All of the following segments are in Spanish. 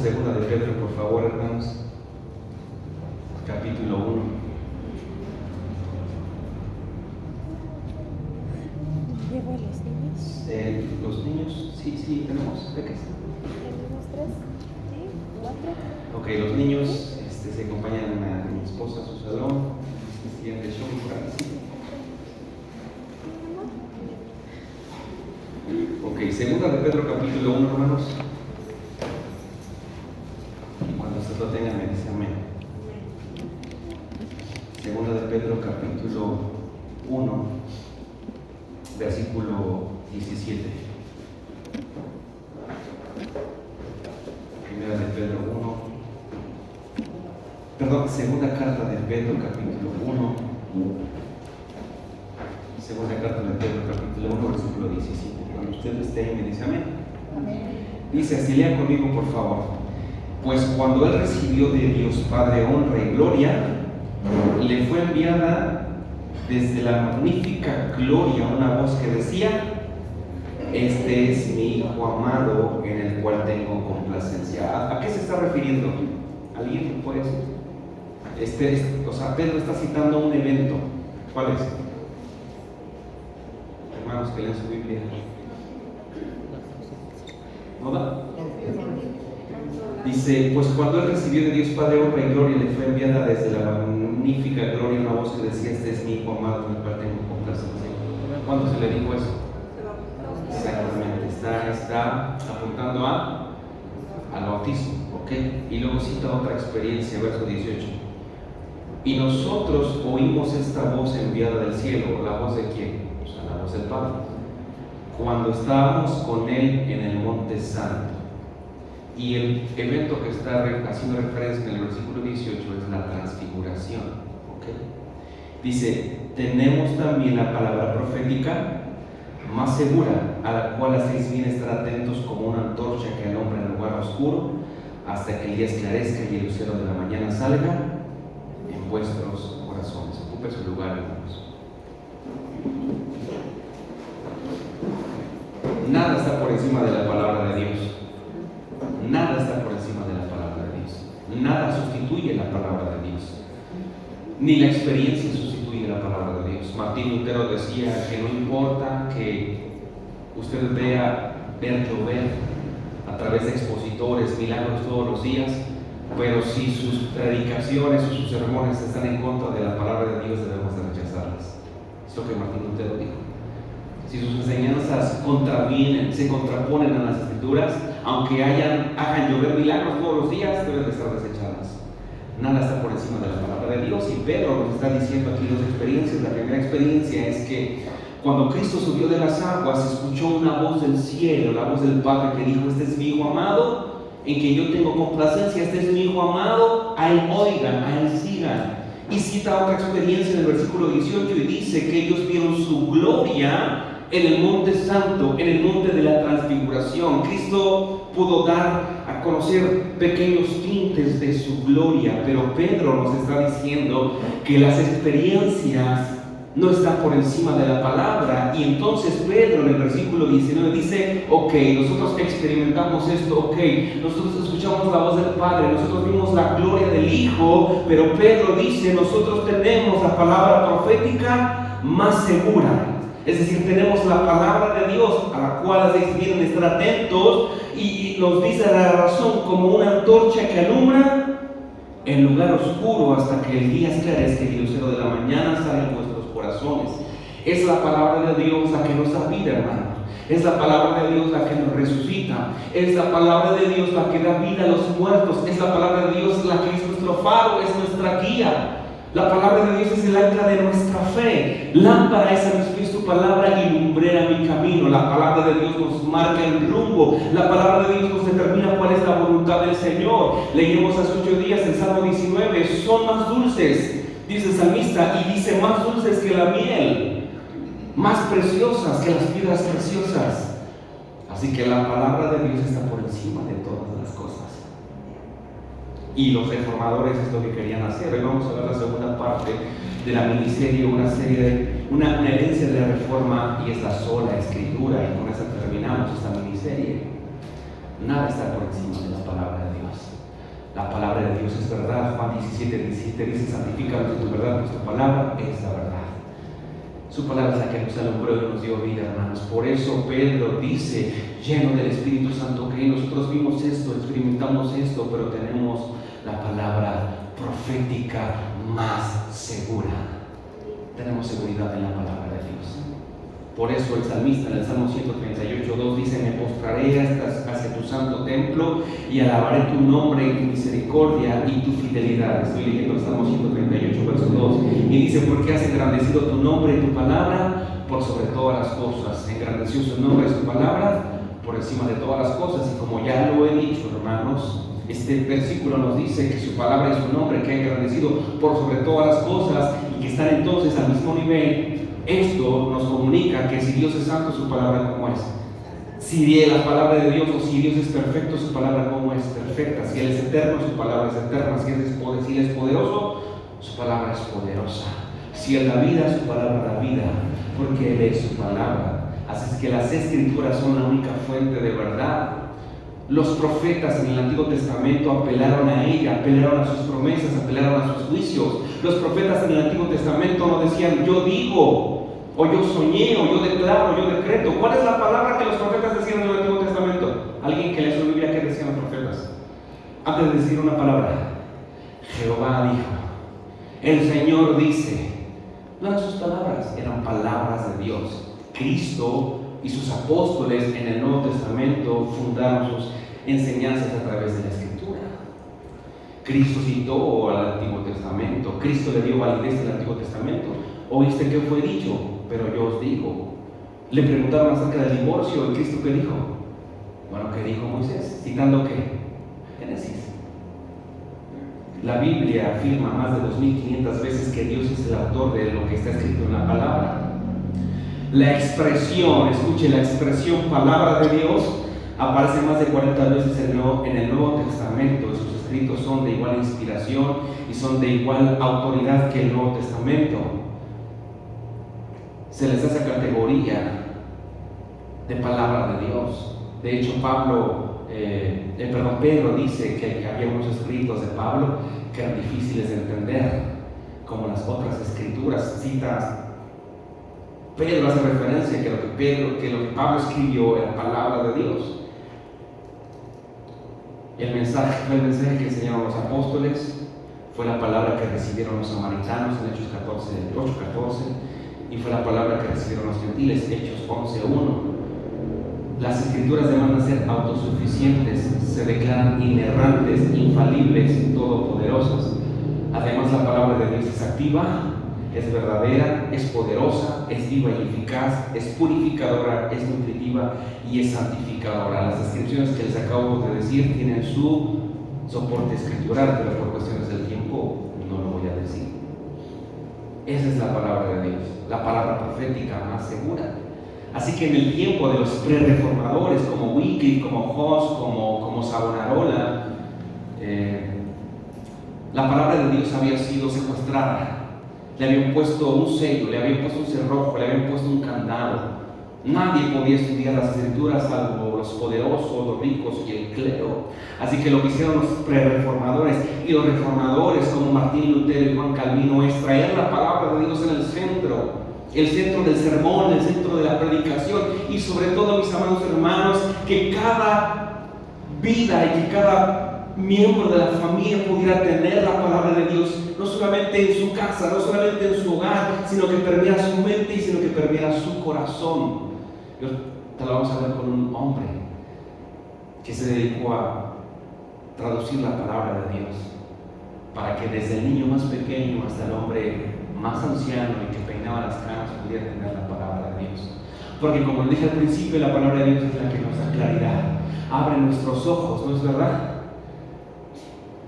segunda de Pedro, por favor, hermanos. Capítulo 1. ¿Llevo a los niños? Los niños, sí, tenemos peques. ¿Tenemos 3? ¿Sí? 4. Ok, los niños se acompañan a mi esposa a su salón. Siguen de show por ahí, sí. Ok, segunda de Pedro, capítulo 1, hermanos. Y cuando ustedes lo tengan, me dice amén. Segunda de Pedro, capítulo 1, versículo 17. Primera de Pedro 1. Perdón, segunda carta de Pedro, capítulo 1. Segunda carta de Pedro, capítulo 1, versículo 17. Cuando usted esté ahí, me dice amén. Dice así, lea conmigo, por favor. Pues cuando él recibió de Dios Padre honra y gloria, le fue enviada desde la magnífica gloria una voz que decía: este es mi Hijo amado, en el cual tengo complacencia. ¿A qué se está refiriendo? ¿Alguien puede decir? Pedro está citando un evento. ¿Cuál es? Hermanos que leen su Biblia. ¿No da? Dice, pues cuando él recibió de Dios Padre honra y gloria, le fue enviada desde la magnífica gloria una voz que decía: este es mi Hijo amado, en el cual tengo complacencia. ¿Cuándo se le dijo eso? Exactamente, está apuntando al bautismo, ¿ok? Y luego cita otra experiencia, verso 18. Y nosotros oímos esta voz enviada del cielo. ¿La voz de quién? O sea, la voz del Padre. Cuando estábamos con él en el monte santo. Y el evento que está haciendo referencia en el versículo 18 es la transfiguración, ¿ok? Dice, tenemos también la palabra profética más segura, a la cual hacéis bien estar atentos como una antorcha que alumbra en el lugar oscuro, hasta que el día esclarezca y el lucero de la mañana salga en vuestros corazones. Ocupe su lugar, hermanos. Nada está por encima de la palabra de Dios. Nada está por encima de la palabra de Dios. Nada sustituye la palabra de Dios. Ni la experiencia sustituye la palabra de Dios. Martín Lutero decía que no importa que usted ver llover a través de expositores, milagros todos los días, pero si sus predicaciones o sus sermones están en contra de la palabra de Dios, debemos de rechazarlas. Es lo que Martín Lutero dijo. Si sus enseñanzas se contraponen a las Escrituras, aunque hagan llover milagros todos los días, deben de estar desechadas. Nada está por encima de la palabra de Dios. Y Pedro nos está diciendo aquí dos experiencias. La primera experiencia es que cuando Cristo subió de las aguas, escuchó una voz del cielo, la voz del Padre, que dijo: este es mi Hijo amado, en que yo tengo complacencia. Este es mi Hijo amado, a él oigan, a él sigan. Y cita otra experiencia en el versículo 18 y dice que ellos vieron su gloria en el monte santo, en el monte de la transfiguración. Cristo pudo dar a conocer pequeños tintes de su gloria, pero Pedro nos está diciendo que las experiencias no están por encima de la palabra. Y entonces Pedro en el versículo 19 dice: ok, nosotros experimentamos esto, ok, nosotros escuchamos la voz del Padre, nosotros vimos la gloria del Hijo, pero Pedro dice: nosotros tenemos la palabra profética más segura. Es decir, tenemos la palabra de Dios, a la cual hacéis bien estar atentos, y nos dice la razón como una antorcha que alumbra en lugar oscuro hasta que el día esclarezca y el lucero de la mañana salga en vuestros corazones. Es la palabra de Dios la que nos da vida, hermano. Es la palabra de Dios la que nos resucita. Es la palabra de Dios la que da vida a los muertos. Es la palabra de Dios la que es nuestro faro, es nuestra guía. La palabra de Dios es el ancla de nuestra fe. Lámpara es a mis pies tu palabra y lumbrera mi camino. La palabra de Dios nos marca el rumbo. La palabra de Dios nos determina cuál es la voluntad del Señor. Leímos hace 8 días el Salmo 19. Son más dulces, dice el salmista, y dice: más dulces que la miel, más preciosas que las piedras preciosas. Así que la palabra de Dios está por encima de todas las cosas. Y los reformadores es lo que querían hacer. Hoy vamos a ver la segunda parte de la miniserie, una herencia de la Reforma, y es la sola Escritura, y con esa terminamos esta miniserie. Nada está por encima de la palabra de Dios. La palabra de Dios es verdad. Juan 17:17 dice: santifícanos en tu verdad, pues tu palabra es la verdad. Su palabra es la que nos alumbró y nos dio vida, hermanos. Por eso Pedro dice, lleno del Espíritu Santo, que nosotros vimos esto, experimentamos esto, pero tenemos la palabra profética más segura. Tenemos seguridad en la palabra de Dios. Por eso el salmista en el Salmo 138:2 dice: me postraré hacia tu santo templo y alabaré tu nombre y tu misericordia y tu fidelidad. Estoy leyendo el Salmo 138, verso 2. Y dice: porque has engrandecido tu nombre y tu palabra por sobre todas las cosas. Engrandeció su nombre y su palabra por encima de todas las cosas. Y como ya lo he dicho, hermanos, este versículo nos dice que su palabra y su nombre, que ha engrandecido por sobre todas las cosas y que están entonces al mismo nivel. Esto nos comunica que si Dios es santo, su palabra ¿cómo es? Si la palabra de Dios, o si Dios es perfecto, su palabra ¿cómo es? Perfecta. Si Él es eterno, su palabra es eterna. Si Él es poderoso, su palabra es poderosa. Si Él da vida, su palabra da vida, porque Él es su palabra. Así es que las Escrituras son la única fuente de verdad. Los profetas en el Antiguo Testamento apelaron a ella, apelaron a sus promesas, apelaron a sus juicios. Los profetas en el Antiguo Testamento no decían yo digo, o yo soñé, o yo declaro, o yo decreto. ¿Cuál es la palabra que los profetas decían en el Antiguo Testamento? Alguien que lea su Biblia, ¿qué decían los profetas? Antes de decir una palabra, Jehová dijo, el Señor dice. No eran sus palabras, eran palabras de Dios. Cristo y sus apóstoles en el Nuevo Testamento fundaron sus enseñanzas a través de la Escritura. Cristo citó al Antiguo Testamento, Cristo le dio validez al Antiguo Testamento. ¿Oíste qué fue dicho? Pero yo os digo. Le preguntaron acerca del divorcio, ¿y Cristo qué dijo? Bueno, ¿qué dijo Moisés? ¿Citando qué? Génesis. La Biblia afirma más de 2500 veces que Dios es el autor de lo que está escrito en la palabra. La expresión, escuche, la expresión palabra de Dios aparece más de 40 veces en el Nuevo Testamento. Sus escritos son de igual inspiración y son de igual autoridad que el Nuevo Testamento. Se les da esa categoría de palabra de Dios. De hecho, Pedro dice que había unos escritos de Pablo que eran difíciles de entender, como las otras escrituras. Pedro hace referencia que lo que Pablo escribió era palabra de Dios. El mensaje que enseñaron los apóstoles, fue la palabra que recibieron los samaritanos en Hechos 8:14, y fue la palabra que recibieron los gentiles, Hechos 11:1. Las escrituras demandan ser autosuficientes, se declaran inerrantes, infalibles, todopoderosas. Además, la palabra de Dios es activa, es verdadera, es poderosa, es viva y eficaz, es purificadora, es nutritiva y es santificadora. Las descripciones que les acabo de decir tienen su soporte escritural, pero por cuestiones del tiempo no lo voy a decir. Esa es la palabra de Dios, la palabra profética más segura. Así que en el tiempo de los pre-reformadores como Wycliffe, como Hus, como Savonarola, la palabra de Dios había sido secuestrada. Le habían puesto un sello, le habían puesto un cerrojo, le habían puesto un candado. Nadie podía estudiar las escrituras salvo los poderosos, los ricos y el clero. Así que lo que hicieron los pre-reformadores y los reformadores como Martín Lutero y Juan Calvino es traer la palabra de Dios en el centro del sermón, el centro de la predicación, y sobre todo, mis amados hermanos, que cada vida y que cada miembro de la familia pudiera tener la palabra de Dios, no solamente en su casa, no solamente en su hogar, sino que permeara su mente y sino que permeara su corazón. Te lo vamos a ver con un hombre que se dedicó a traducir la palabra de Dios para que desde el niño más pequeño hasta el hombre más anciano y que peinaba las canas pudiera tener la palabra de Dios. Porque como lo dije al principio, la palabra de Dios es la que nos da claridad, abre nuestros ojos, ¿no es verdad?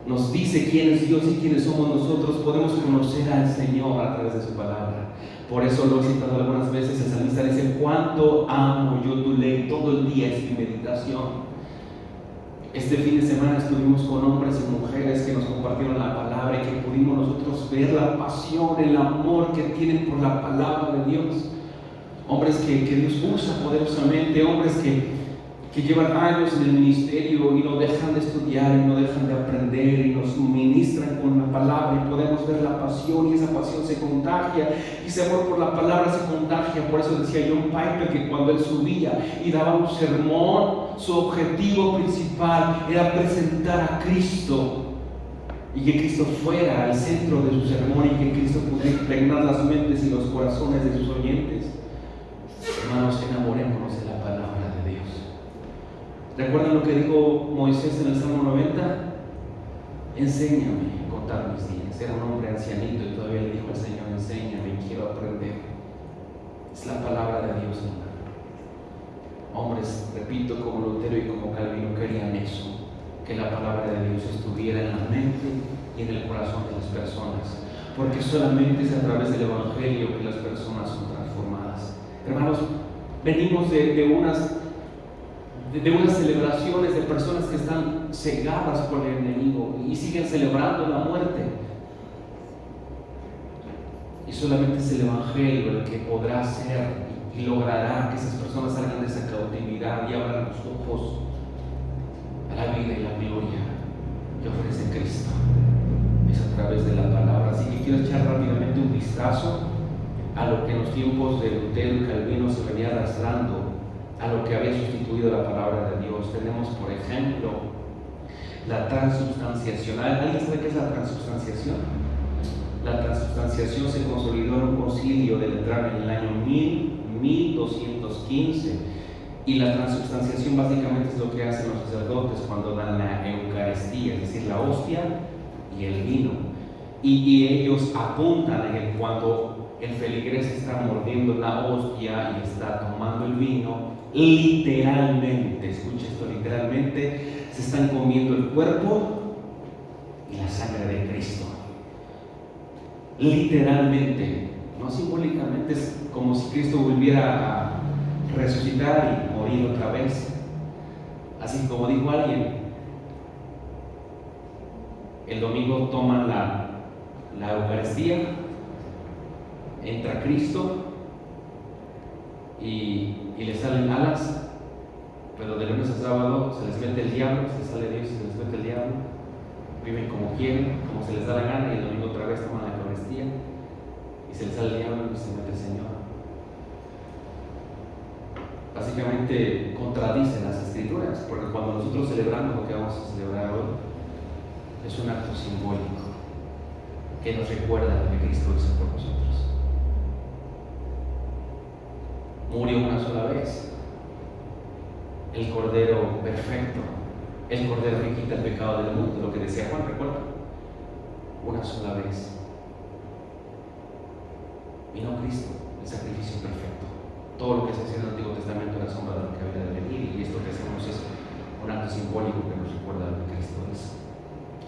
Nos dice quién es Dios y quiénes somos nosotros. Podemos conocer al Señor a través de su palabra. Por eso lo he citado algunas veces. El salmista dice: cuánto amo yo tu ley, todo el día es mi meditación. Este fin de semana estuvimos con hombres y mujeres que nos compartieron la palabra y que pudimos nosotros ver la pasión, el amor que tienen por la palabra de Dios. Hombres que Dios usa poderosamente, hombres que que llevan años en el ministerio y no dejan de estudiar y no dejan de aprender y nos ministran con la palabra y podemos ver la pasión y esa pasión se contagia y ese amor por la palabra se contagia. Por eso decía John Piper que cuando él subía y daba un sermón, su objetivo principal era presentar a Cristo y que Cristo fuera al centro de su sermón y que Cristo pudiera impregnar las mentes y los corazones de sus oyentes. Hermanos, enamorémonos de la palabra de Dios. ¿Recuerdan lo que dijo Moisés en el Salmo 90? Enséñame a contar mis días. Era un hombre ancianito y todavía le dijo al Señor: enséñame, quiero aprender. Es la palabra de Dios, hermano. Hombres, repito, como Lutero y como Calvino querían eso, que la palabra de Dios estuviera en la mente y en el corazón de las personas, porque solamente es a través del Evangelio que las personas son transformadas. Hermanos, venimos de unas celebraciones de personas que están cegadas por el enemigo y siguen celebrando la muerte. Y solamente es el Evangelio el que podrá hacer y logrará que esas personas salgan de esa cautividad y abran los ojos a la vida y la gloria que ofrece Cristo. Es a través de la palabra. Así que quiero echar rápidamente un vistazo a lo que en los tiempos de Lutero y Calvino se venía arrastrando, a lo que había sustituido la palabra de Dios. Tenemos, por ejemplo, la transubstanciación. ¿Alguien sabe qué es la transubstanciación? La transubstanciación se consolidó en un concilio de Letrán en el año 1215, y la transubstanciación básicamente es lo que hacen los sacerdotes cuando dan la Eucaristía, es decir, la hostia y el vino. Y ellos apuntan a que cuando el feligrés está mordiendo la hostia y está tomando el vino, literalmente, escucha esto, literalmente se están comiendo el cuerpo y la sangre de Cristo. Literalmente, no simbólicamente. Es como si Cristo volviera a resucitar y morir otra vez. Así como dijo alguien, el domingo toman la Eucaristía, entra Cristo y les salen alas, pero de lunes a sábado se les mete el diablo, se sale Dios y se les mete el diablo, viven como quieren, como se les da la gana, y el domingo otra vez toman la Eucaristía y se les sale el diablo y se mete el Señor. Básicamente contradicen las Escrituras, porque cuando nosotros celebramos lo que vamos a celebrar hoy, es un acto simbólico que nos recuerda lo que Cristo hizo por nosotros. Murió una sola vez, el Cordero perfecto, el Cordero que quita el pecado del mundo, lo que decía Juan, recuerda, una sola vez vino Cristo, el sacrificio perfecto. Todo lo que se hacía en el Antiguo Testamento era sombra de lo que había de venir, y esto que hacemos es un acto simbólico que nos recuerda lo que Cristo hizo.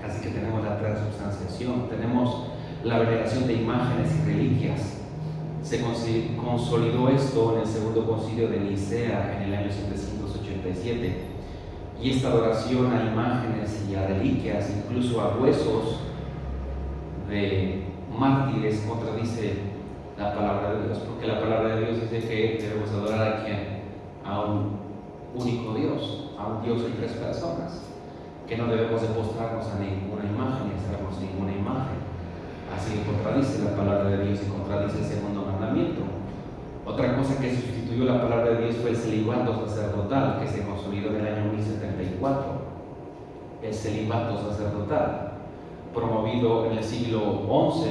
Así que tenemos la transubstanciación, tenemos la veneración de imágenes y reliquias. Se consolidó esto en el segundo concilio de Nicea en el año 787, y esta adoración a imágenes y a reliquias, incluso a huesos de mártires, contradice la palabra de Dios, porque la palabra de Dios dice que debemos adorar a ¿quién? A un único Dios, a un Dios en tres personas, que no debemos de postrarnos a ninguna imagen ni hacernos ninguna imagen. Así que contradice la palabra de Dios y contradice el segundo mandamiento. Otra cosa que sustituyó la palabra de Dios fue el celibato sacerdotal, que se consolidó en el año 1074. El celibato sacerdotal, promovido en el siglo XI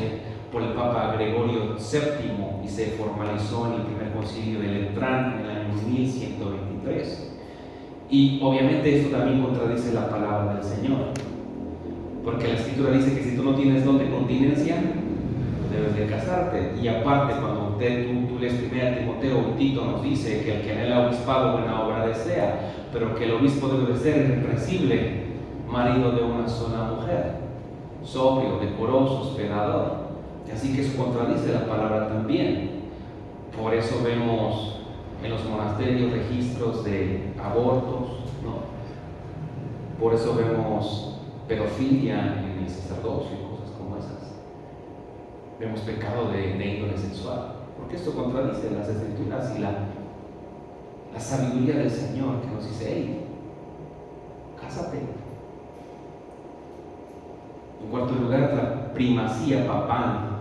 por el Papa Gregorio VII, y se formalizó en el primer concilio de Letrán en el año 1123. Y obviamente esto también contradice la palabra del Señor, porque la Escritura dice que si tú no tienes don de continencia, debes de casarte. Y aparte, cuando tú lees 1 Timoteo y Tito, nos dice que el que anhela obispado buena obra desea, pero que el obispo debe de ser irreprensible, marido de una sola mujer, sobrio, decoroso, hospedador. Así que eso contradice la palabra también. Por eso vemos en los monasterios registros de abortos, ¿no? Por eso vemos pedofilia en el sacerdocio y cosas como esas. Vemos pecado de índole sexual, porque esto contradice las Escrituras y La sabiduría del Señor que nos dice: hey, cásate. En cuarto lugar, la primacía papal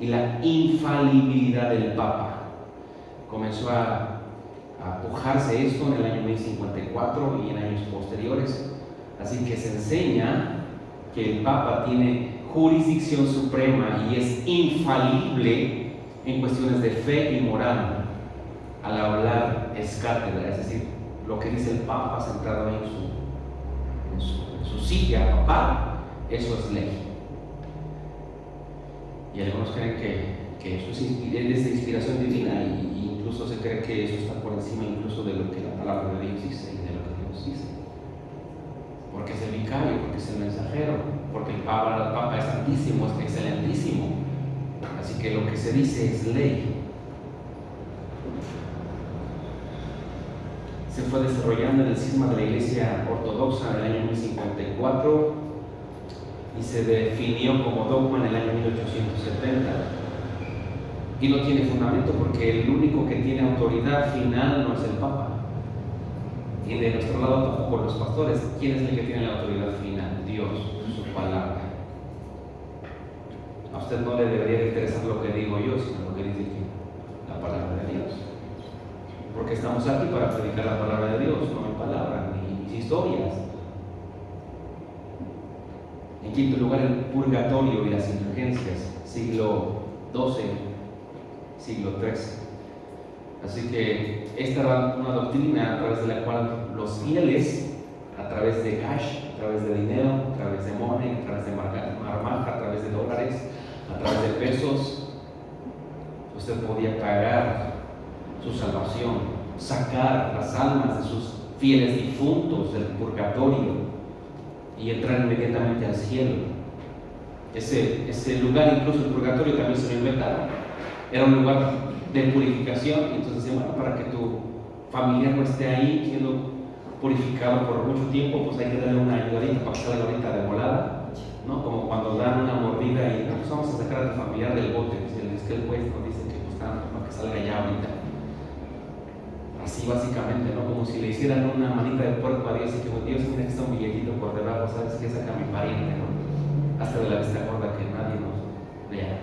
y la infalibilidad del Papa. Comenzó a pujarse esto en el año 1054 y en años posteriores. Así que se enseña que el Papa tiene jurisdicción suprema y es infalible en cuestiones de fe y moral. Al hablar es cátedra, es decir, lo que dice el Papa sentado en su silla papal, eso es ley. Y algunos creen que eso es de inspiración divina, y incluso se cree que eso está por encima incluso de lo que la palabra de Dios dice y de lo que Dios dice. Porque es el vicario, porque es el mensajero, porque el Papa es santísimo, es excelentísimo. Así que lo que se dice es ley. Se fue desarrollando en el cisma de la Iglesia Ortodoxa en el año 1054 y se definió como dogma en el año 1870. Y no tiene fundamento porque el único que tiene autoridad final no es el Papa. Y de nuestro lado tampoco los pastores. ¿Quién es el que tiene la autoridad final? Dios, su palabra. A usted no le debería interesar lo que digo yo, sino lo que dice la palabra de Dios. Porque estamos aquí para predicar la palabra de Dios, no en palabras ni historias. En quinto lugar, el purgatorio y las indulgencias, siglo XII, siglo XIII. Así que esta era una doctrina a través de la cual los fieles, a través de cash, a través de dinero, a través de money, a través de marmaja, a través de dólares, a través de pesos, usted podía pagar su salvación, sacar las almas de sus fieles difuntos del purgatorio y entrar inmediatamente al cielo. Ese lugar, incluso el purgatorio, también se lo inventaron. Era un lugar de purificación, y entonces decían: bueno, para que tu familiar no esté ahí siendo purificado por mucho tiempo, pues hay que darle una ayudadita para que salga ahorita de volada, ¿no? Como cuando dan una mordida y pues vamos a sacar a tu familiar del bote, es que el juez nos dice que pues para que salga ya ahorita. Así básicamente, ¿no? Como si le hicieran una manita de puerco a Dios y que Dios, mira que está un billetito por debajo, ¿sabes qué? Saca a mi pariente, ¿no? Hasta de la vista gorda que nadie nos vea.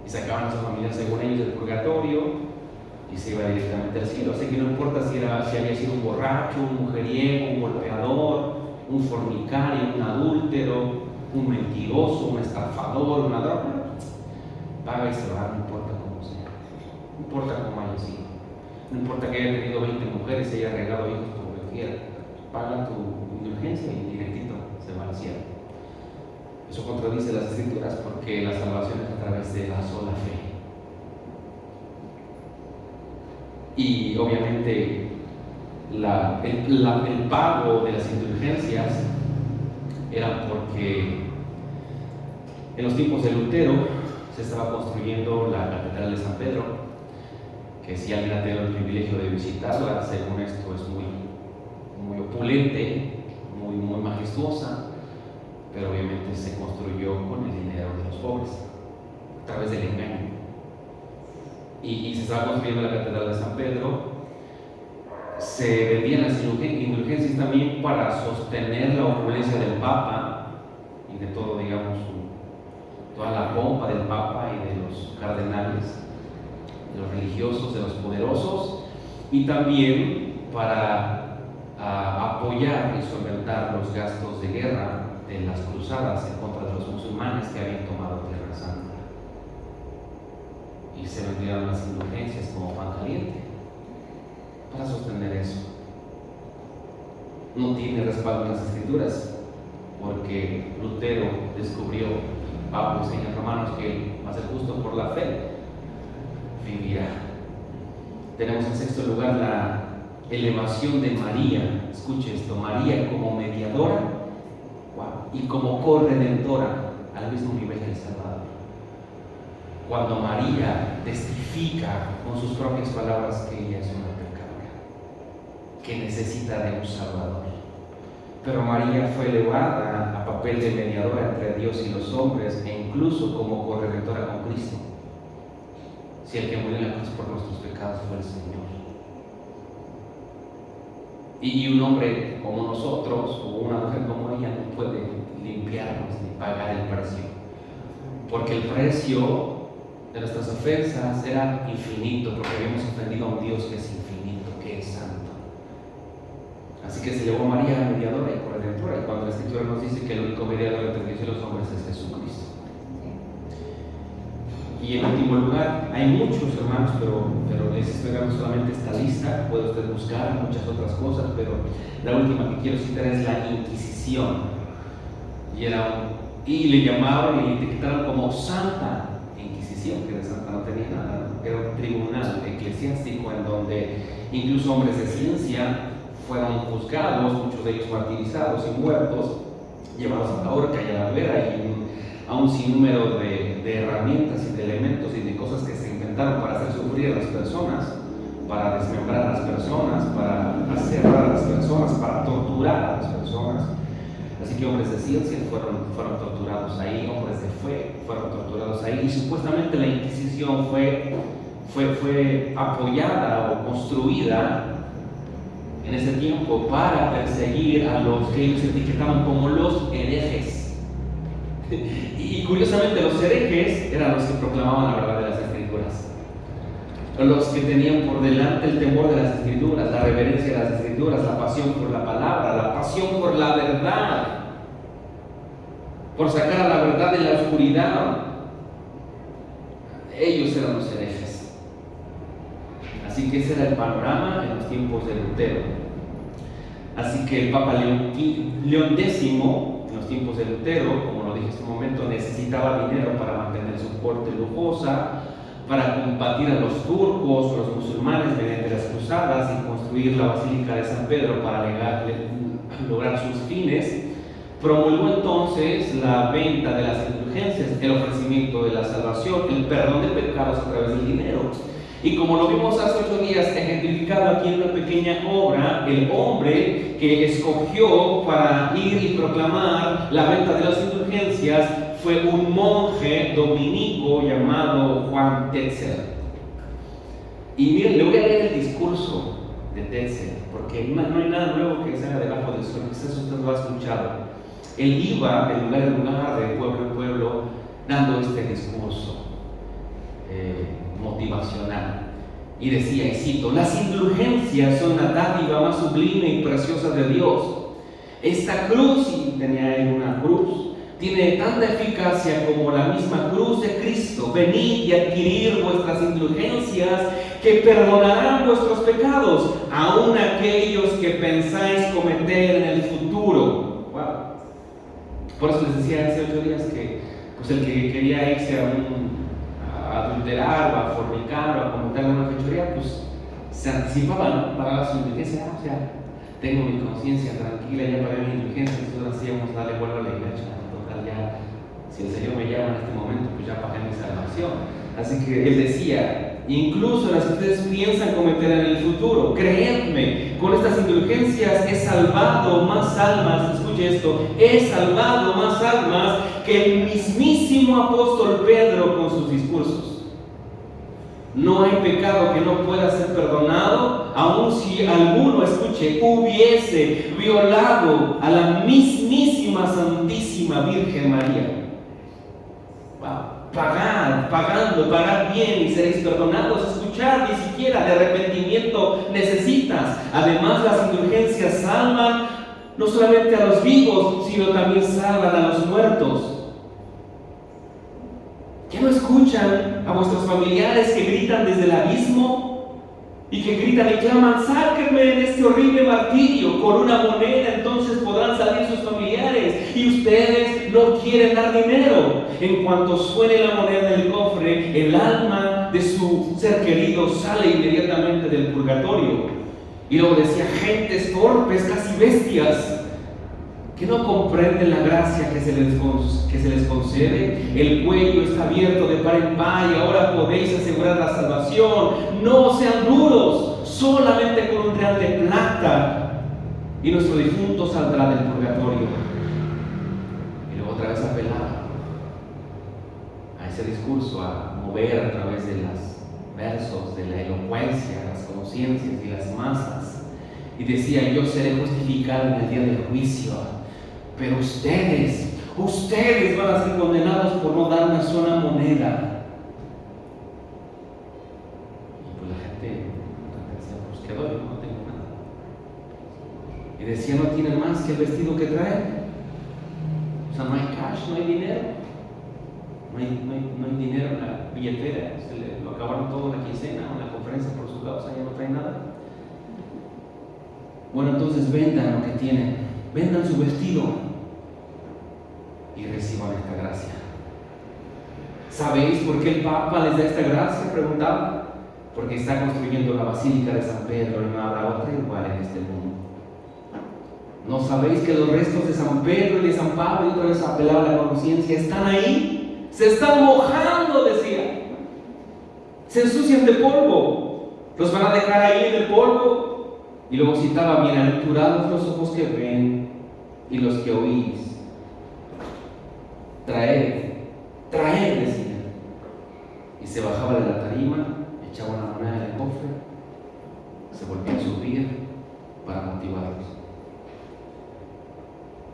Y sacaban a su familia según ellos del purgatorio y se iba directamente al cielo. Así que no importa si había sido un borracho, un mujeriego, un golpeador, un fornicario, un adúltero, un mentiroso, un estafador, una droga, paga y se va, no importa cómo sea, no importa cómo haya sido. No importa que haya tenido 20 mujeres y haya regado hijos como que quiera, paga tu indulgencia y directito se va al cielo. Eso contradice las Escrituras porque la salvación es a través de la sola fe. Y obviamente el pago de las indulgencias era porque en los tiempos de Lutero se estaba construyendo la Catedral de San Pedro, que si alguien ha tenido el privilegio de visitarla, según esto es muy opulente, muy majestuosa, pero obviamente se construyó con el dinero de los pobres, a través del engaño. Y se estaba construyendo la Catedral de San Pedro. Se vendían las indulgencias también para sostener la opulencia del Papa y de todo, digamos, toda la pompa del Papa y de los cardenales, de los religiosos, de los poderosos, y también para apoyar y solventar los gastos de guerra de las cruzadas en contra de los musulmanes que habían tomado Tierra Santa. Y se vendieron las indulgencias como pan caliente para sostener eso. No tiene respaldo en las Escrituras, porque Lutero descubrió, Pablo enseña en Romanos, que va a ser justo por la fe vivirá. Tenemos en sexto lugar la elevación de María. Escuche esto: María como mediadora y como corredentora al mismo nivel que el Salvador. Cuando María testifica con sus propias palabras que ella es una pecadora, que necesita de un Salvador. Pero María fue elevada a papel de mediadora entre Dios y los hombres, e incluso como corredentora con Cristo. Si el que murió en la cruz por nuestros pecados fue el Señor. Y un hombre como nosotros, o una mujer como ella, no puede limpiarnos ni pagar el precio. Porque el precio de nuestras ofensas era infinito, porque habíamos ofendido a un Dios que es infinito, que es santo. Así que se llevó a María mediadora y corredentora, y cuando la Escritura nos dice que el único mediador entre Dios y los hombres es Jesucristo. Y en último lugar, hay muchos hermanos, pero les estoy dando solamente esta lista. Puede usted buscar muchas otras cosas, pero la última que quiero citar es la Inquisición. Y le llamaron y le etiquetaron como Santa Inquisición, que de santa no tenía nada. Era un tribunal eclesiástico en donde incluso hombres de ciencia fueron juzgados, muchos de ellos martirizados y muertos, llevados a la horca y a la hoguera, y a un sinnúmero de herramientas y de elementos y de cosas que se inventaron para hacer sufrir a las personas, para desmembrar a las personas, para aserrar a las personas, para torturar a las personas. Así que hombres de ciencia fueron torturados ahí, hombres de fe fueron torturados ahí, y supuestamente la Inquisición fue apoyada o construida en ese tiempo para perseguir a los que ellos etiquetaban como los herejes. Y curiosamente los herejes eran los que proclamaban la verdad de las Escrituras, los que tenían por delante el temor de las Escrituras, la reverencia de las Escrituras, la pasión por la palabra, la pasión por la verdad, por sacar a la verdad de la oscuridad. Ellos eran los herejes. Así que ese era el panorama en los tiempos de Lutero. Así que el Papa León X, en los tiempos de Lutero, como lo dije en su momento, necesitaba dinero para mantener su corte lujosa, para combatir a los turcos, a los musulmanes mediante las cruzadas y construir la Basílica de San Pedro para lograr sus fines. Promulgó entonces la venta de las indulgencias, el ofrecimiento de la salvación, el perdón de pecados a través del dinero. Y como lo vimos hace 8 días, ejemplificado aquí en una pequeña obra, el hombre que escogió para ir y proclamar la venta de las indulgencias fue un monje dominico llamado Juan Tetzel. Y miren, le voy a leer el discurso de Tetzel, porque no hay nada nuevo que salga debajo del sol, quizás usted lo ha escuchado. Él iba de lugar en lugar, de pueblo en pueblo, dando este discurso motivacional. Y decía, y cito: las indulgencias son la dádiva más sublime y preciosa de Dios. Esta cruz, y tenía él una cruz, tiene tanta eficacia como la misma cruz de Cristo. Venid y adquirir vuestras indulgencias, que perdonarán vuestros pecados, aun aquellos que pensáis cometer en el futuro. Wow. Por eso les decía hace 8 días que pues el que quería irse a adulterar o a fornicar o a cometer alguna fechoría, pues se anticipaba, ¿no? Pagaba su indulgencia. O sea, tengo mi conciencia tranquila, ya pagué mi indulgencia, entonces así vamos a darle vuelvo a la iglesia. Total, ya, si el Señor me llama en este momento, pues ya pagué mi salvación. Así que él decía, incluso las que ustedes piensan cometer en el futuro, creedme, con estas indulgencias he salvado más almas. Escuche esto: he salvado más almas que el mismísimo apóstol Pedro con sus discursos. No hay pecado que no pueda ser perdonado, aun si alguno, escuche, hubiese violado a la mismísima Santísima Virgen María. Wow. Pagad bien y seréis perdonados. Escuchad, ni siquiera de arrepentimiento necesitas. Además, las indulgencias salvan no solamente a los vivos, sino también salvan a los muertos. ¿Ya no escuchan a vuestros familiares que gritan desde el abismo? Y que gritan y claman: sáquenme de este horrible martirio. Con una moneda entonces podrán salir sus familiares, y ustedes no quieren dar dinero. En cuanto suene la moneda del cofre, el alma de su ser querido sale inmediatamente del purgatorio. Y luego decía: gentes torpes, casi bestias, que no comprenden la gracia que se les concede. El cuello está abierto de par en par y ahora podéis asegurar la salvación. No sean duros, solamente con un real de plata y nuestro difunto saldrá del purgatorio. Y luego otra vez apelaba a ese discurso, a mover a través de los versos, de la elocuencia, las conciencias y las masas. y decía: yo seré justificado en el día del juicio, pero ustedes van a ser condenados por no dar una sola moneda. Y pues la gente decía: pues ¿qué doy? No tengo nada. Y decía: no tienen más que el vestido que traen. O sea, no hay cash, no hay dinero. No hay dinero en la billetera. Lo acabaron todo en la quincena o en la conferencia por su causa, ya no traen nada. Bueno, entonces vendan lo que tienen, vendan su vestido y reciban esta gracia. ¿Sabéis por qué el Papa les da esta gracia?, preguntaba. Porque está construyendo la Basílica de San Pedro y no habrá otra igual en este mundo. ¿No sabéis que los restos de San Pedro y de San Pablo, y otra vez apelaba a la conciencia, están ahí? Se están mojando, decía. Se ensucian de polvo. Los van a dejar ahí en el polvo. Y luego citaba: bienaventurados los ojos que ven y los que oís. Traed, decía. Y se bajaba de la tarima, echaba una moneda en el cofre, se volvía a subir para motivarlos.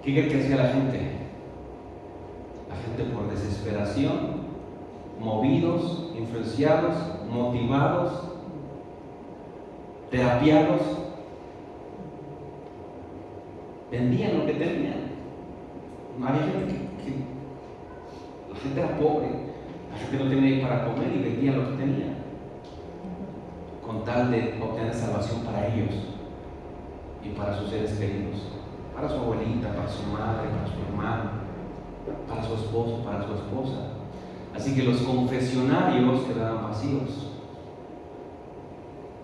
¿Qué cree que hacía la gente? La gente, por desesperación, movidos, influenciados, motivados, terapiados, vendían lo que tenían. No había gente la gente era pobre, la gente no tenía para comer y vendía lo que tenía, con tal de obtener salvación para ellos y para sus seres queridos, para su abuelita, para su madre, para su hermano, para su esposo, para su esposa. Así que los confesionarios quedaban vacíos.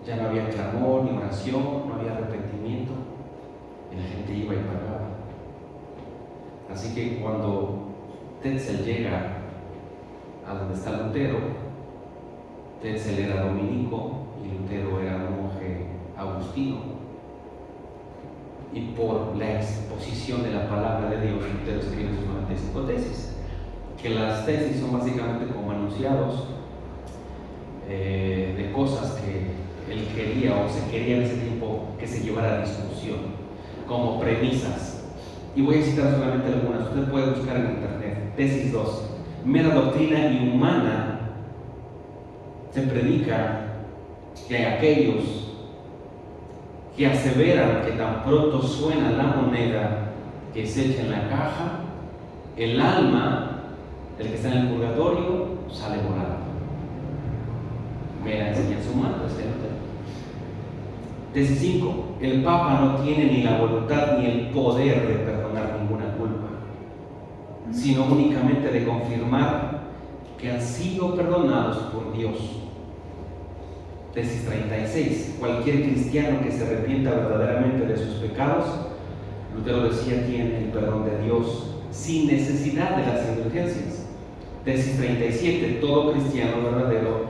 Ya no había clamor ni oración, no había arrepentimiento, y la gente iba y pagaba. Así que cuando Tetzel llega a donde está Lutero, Tetzel era dominico y Lutero era un monje agustino, y por la exposición de la palabra de Dios, Lutero escribe sus 95 tesis, que las tesis son básicamente como enunciados de cosas que él quería o se quería en ese tiempo que se llevara a discusión, como premisas. Y voy a citar solamente algunas, usted puede buscar en internet. Tesis 2: mera doctrina inhumana se predica que aquellos que aseveran que tan pronto suena la moneda que se echa en la caja, el alma del que está en el purgatorio sale volando. Mera enseñanza humana, Tesis 5: el Papa no tiene ni la voluntad ni el poder de perdonar ninguna culpa, sino únicamente de confirmar que han sido perdonados por Dios. Tesis 36: cualquier cristiano que se arrepienta verdaderamente de sus pecados, Lutero decía, tiene el perdón de Dios sin necesidad de las indulgencias. Tesis 37: todo cristiano verdadero,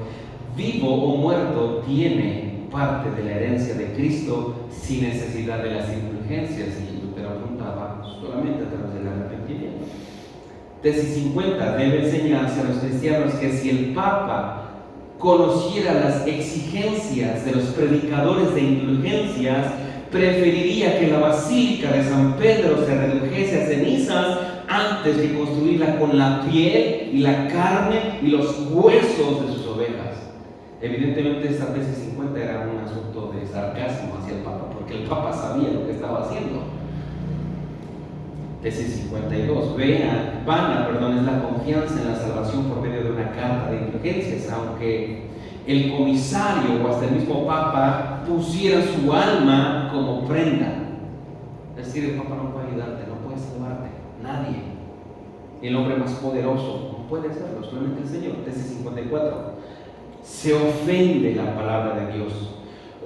vivo o muerto, tiene parte de la herencia de Cristo sin necesidad de las indulgencias. Y Lutero apuntaba solamente a través del arrepentimiento. Tesis 50: debe enseñarse a los cristianos que si el Papa conociera las exigencias de los predicadores de indulgencias, preferiría que la Basílica de San Pedro se redujese a cenizas antes que construirla con la piel y la carne y los huesos de sus ovejas. Evidentemente esta tesis 50 era un asunto de sarcasmo hacia el Papa, porque el Papa sabía lo que estaba haciendo. Tesis 52: vana es la confianza en la salvación por medio de una carta de indulgencias, aunque el comisario o hasta el mismo Papa pusiera su alma como prenda. Es decir, el Papa no puede ayudarte, no puede salvarte, nadie. El hombre más poderoso no puede hacerlo, solamente el Señor. Tesis 54: se ofende la palabra de Dios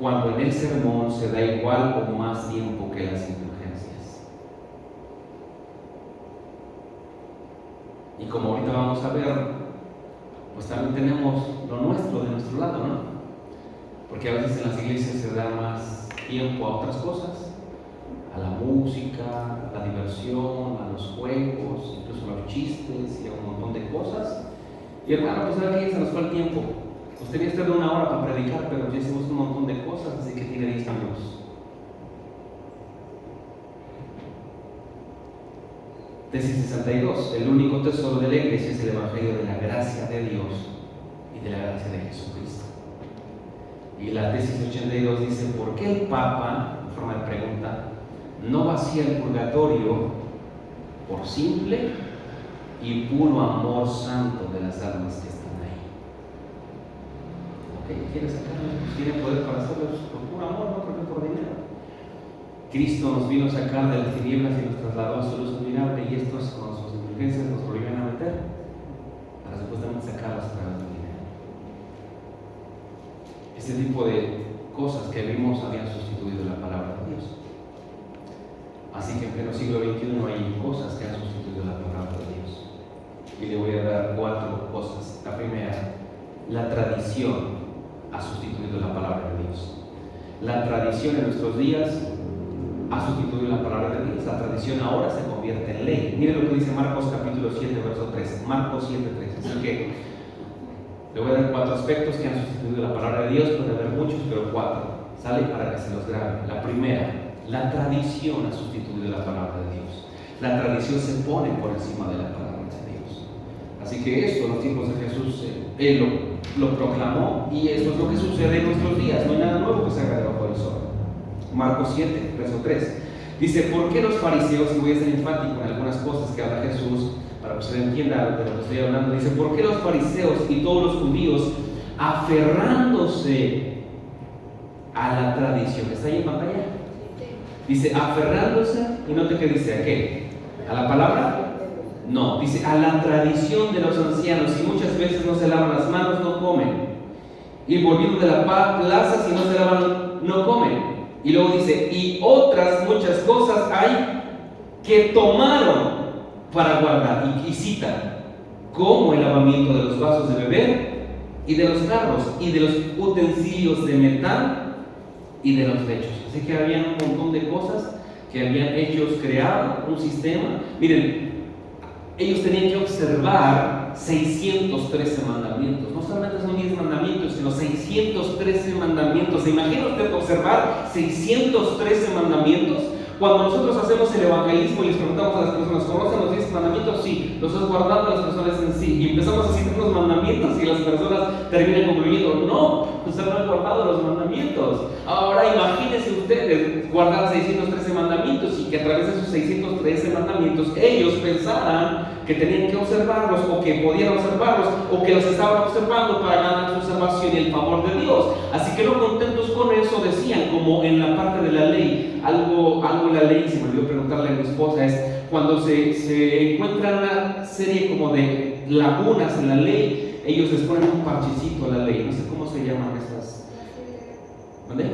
cuando en el sermón se da igual o más tiempo que las indulgencias. Y como ahorita vamos a ver, pues también tenemos lo nuestro de nuestro lado, ¿no? Porque a veces en las iglesias se da más tiempo a otras cosas, a la música, a la diversión, a los juegos, incluso a los chistes y a un montón de cosas. Y hermano, pues aquí se nos fue el tiempo. Pues tenía usted 1 hora para predicar, pero ya hicimos un montón de cosas, así que tiene 10 minutos. tesis 62, el único tesoro de la iglesia es el evangelio de la gracia de Dios y de la gracia de Jesucristo. Y la tesis 82 dice, ¿por qué el Papa, en forma de pregunta, no vacía el purgatorio por simple y puro amor santo de las almas que están ahí? ¿Ok? ¿Quiere sacarlo? Pues tiene poder para hacerlo por puro amor, no creo que por dinero. Cristo nos vino a sacar de las tinieblas y nos trasladó a su luz admirable, y estos con sus negligencias nos volvieron a meter para supuestamente sacarlas a través del dinero. Este tipo de cosas que vimos habían sustituido la palabra de Dios. Así que en pleno siglo XXI hay cosas que han sustituido la palabra de Dios. Y le voy a dar 4 cosas. La primera, la tradición ha sustituido la palabra de Dios. La tradición en nuestros días ha sustituido la palabra de Dios. La tradición ahora se convierte en ley. Mire lo que dice Marcos capítulo 7, verso 3. Marcos 7, 3. Así que le voy a dar 4 aspectos que han sustituido la palabra de Dios. Puede haber muchos, pero 4. Sale para que se los grabe. La primera, la tradición ha sustituido la palabra de Dios. La tradición se pone por encima de la palabra de Dios. Así que esto en los tiempos de Jesús, Él lo proclamó, y esto es lo que sucede en nuestros días. No hay nada nuevo que se haga debajo del sol. Marcos 7, verso 3. Dice, ¿por qué los fariseos, y voy a ser enfático en algunas cosas que habla Jesús, para que usted entienda de lo que estoy hablando? Dice, ¿por qué los fariseos y todos los judíos, aferrándose a la tradición? ¿Está ahí en pantalla? Dice, aferrándose, y note que dice, ¿a qué? ¿A la palabra? No, dice, a la tradición de los ancianos, y muchas veces no se lavan las manos, no comen. Y volviendo de la plaza, si no se lavan, no comen. Y luego dice, y otras muchas cosas hay que tomaron para guardar. Y cita, como el lavamiento de los vasos de beber, y de los jarros, y de los utensilios de metal, y de los lechos. Así que había un montón de cosas que habían ellos creado, un sistema. Miren, ellos tenían que observar 613 mandamientos. No solamente son 10 mandamientos, sino 613 mandamientos. ¿Se imagina usted observar 613 mandamientos? Cuando nosotros hacemos el evangelismo y les preguntamos a las personas, ¿conocen los 10 mandamientos? Sí. ¿Los has guardado a las personas en sí? Y empezamos a citar los mandamientos y las personas terminan concluyendo, no, usted no ha guardado los mandamientos. Ahora imagínense ustedes guardar 613 mandamientos y que a través de esos 613 mandamientos ellos pensaran que tenían que observarlos, o que podían observarlos, o que los estaban observando para ganar su salvación y el favor de Dios. Así que no contentos con eso, decían, como en la parte de la ley, algo en la ley, se me olvidó preguntarle a mi esposa, es cuando se encuentra una serie como de lagunas en la ley, ellos les ponen un parchecito a la ley. No sé cómo se llaman estas. ¿Vale?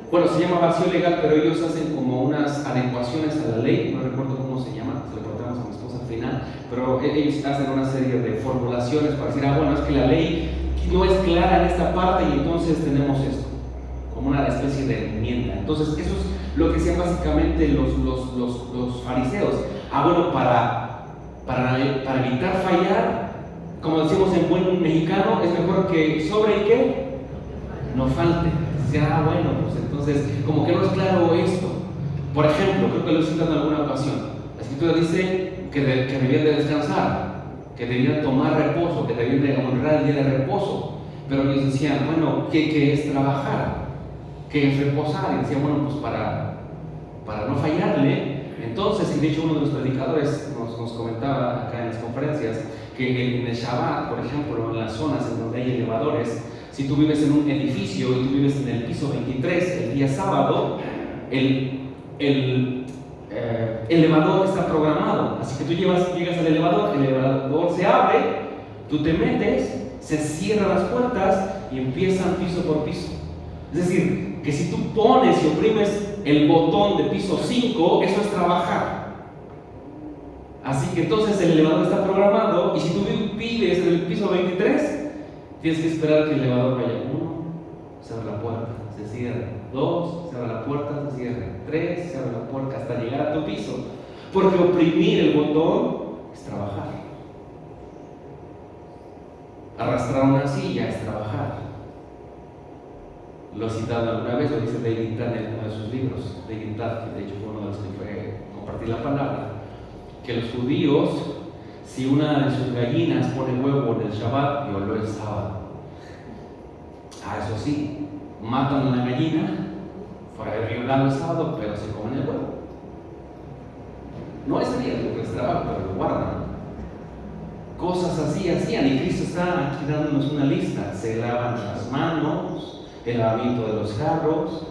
Bueno, se llama vacío legal, pero ellos hacen como unas adecuaciones a la ley, no recuerdo cómo se llama, se lo preguntamos a mi esposa al final, pero ellos hacen una serie de formulaciones para decir, bueno, es que la ley no es clara en esta parte y entonces tenemos esto, como una especie de enmienda. Entonces, eso es lo que hacían básicamente los fariseos. Bueno, para evitar fallar, como decimos en buen mexicano, es mejor que sobre y que no falte. Bueno, pues entonces, como que no es claro esto. Por ejemplo, creo que lo citan en alguna ocasión. La escritura dice que debían de descansar, que debían tomar reposo, que debían de honrar el día de reposo. Pero ellos decían, bueno, ¿qué es trabajar? ¿Qué es reposar? Y decían, bueno, pues para no fallarle. Entonces, y de hecho uno de los predicadores nos comentaba acá en las conferencias, que en el Shabbat, por ejemplo, en las zonas en donde hay elevadores, si tú vives en un edificio y tú vives en el piso 23, el día sábado, el elevador está programado. Así que tú llegas al elevador, el elevador se abre, tú te metes, se cierran las puertas y empiezan piso por piso. Es decir, que si tú pones y oprimes el botón de piso 5, eso es trabajar. Así que entonces el elevador está programado, y si tú vives en el piso 23, tienes que esperar que el elevador vaya 1, se abre la puerta, se cierra, 2, se abre la puerta, se cierra, 3, se abre la puerta, hasta llegar a tu piso. Porque oprimir el botón es trabajar. Arrastrar una silla es trabajar. Lo he citado alguna vez, lo dice David Tanner en uno de sus libros. David Tanner, que de hecho fue uno de los que fue compartir la palabra, que los judíos, si una de sus gallinas pone huevo en el Shabbat, violó el sábado. Eso sí, matan a la gallina por haber violado el sábado, pero se comen el huevo. No es día de nuestro trabajo, pero lo guardan. Cosas así hacían, y Cristo está aquí dándonos una lista. Se lavan las manos, el lavamiento de los jarros.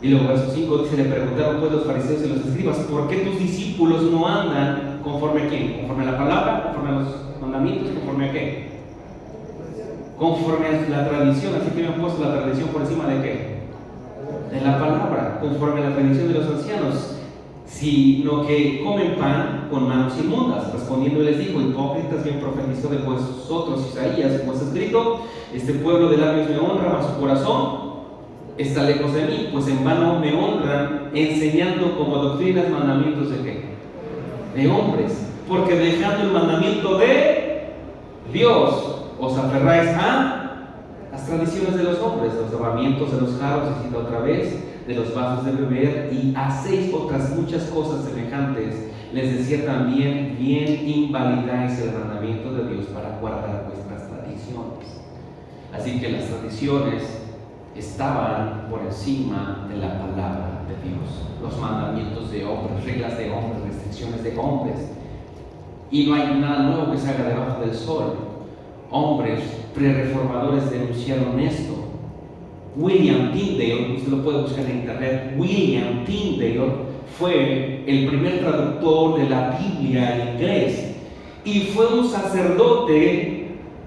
Y luego verso 5 dice: le preguntaron pues los fariseos y los escribas, ¿por qué tus discípulos no andan conforme a quién? ¿Conforme a la palabra? ¿Conforme a los mandamientos? ¿Conforme a qué? Conforme a la tradición. Así que me han puesto la tradición por encima de qué? De la palabra. Conforme a la tradición de los ancianos, sino que comen pan con manos inmundas. Respondiendo, él les dijo: hipócritas, bien profetizó de vosotros Isaías, como está escrito: este pueblo de labios me honra, mas su corazón está lejos de mí, pues en vano me honran, enseñando como doctrinas mandamientos de qué? De hombres. Porque dejando el mandamiento de Dios, os aferráis a las tradiciones de los hombres, los lavamientos de los jarros, y cita otra vez, de los vasos de beber, y hacéis otras muchas cosas semejantes. Les decía también: bien invalidáis el mandamiento de Dios para guardar vuestras tradiciones. Así que las tradiciones estaban por encima de la palabra de Dios. Los mandamientos de hombres, reglas de hombres, restricciones de hombres. Y no hay nada nuevo que se haga debajo del sol. Hombres pre-reformadores denunciaron esto. William Tyndale, usted lo puede buscar en internet, William Tyndale fue el primer traductor de la Biblia al inglés, y fue un sacerdote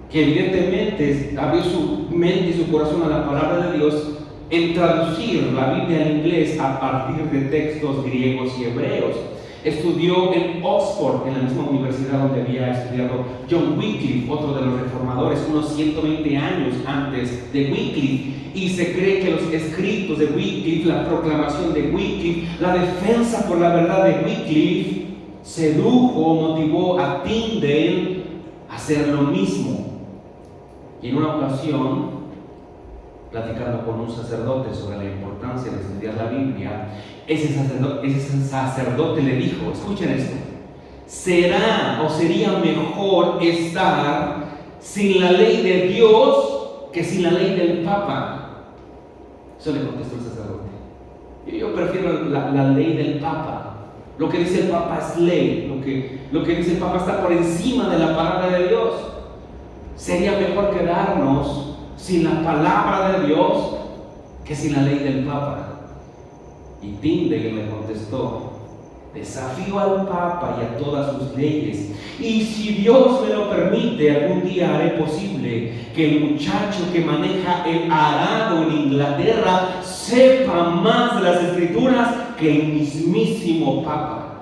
que evidentemente abrió su mente y su corazón a la palabra de Dios en traducir la Biblia al inglés a partir de textos griegos y hebreos. Estudió en Oxford, en la misma universidad donde había estudiado John Wycliffe, otro de los reformadores, unos 120 años antes de Wycliffe. Y se cree que los escritos de Wycliffe, la proclamación de Wycliffe, la defensa por la verdad de Wycliffe, sedujo, motivó a Tyndale a hacer lo mismo. Y en una ocasión, platicando con un sacerdote sobre la importancia de estudiar la Biblia, ese sacerdote le dijo: escuchen esto, será o sería mejor estar sin la ley de Dios que sin la ley del Papa. Eso le contestó el sacerdote. Yo prefiero la ley del Papa. Lo que dice el Papa es ley. Lo que dice el Papa está por encima de la palabra de Dios. Sería mejor quedarnos sin la palabra de Dios que sin la ley del Papa. Y Tyndale le contestó: desafío al Papa y a todas sus leyes, y si Dios me lo permite, algún día haré posible que el muchacho que maneja el arado en Inglaterra sepa más de las Escrituras que el mismísimo Papa.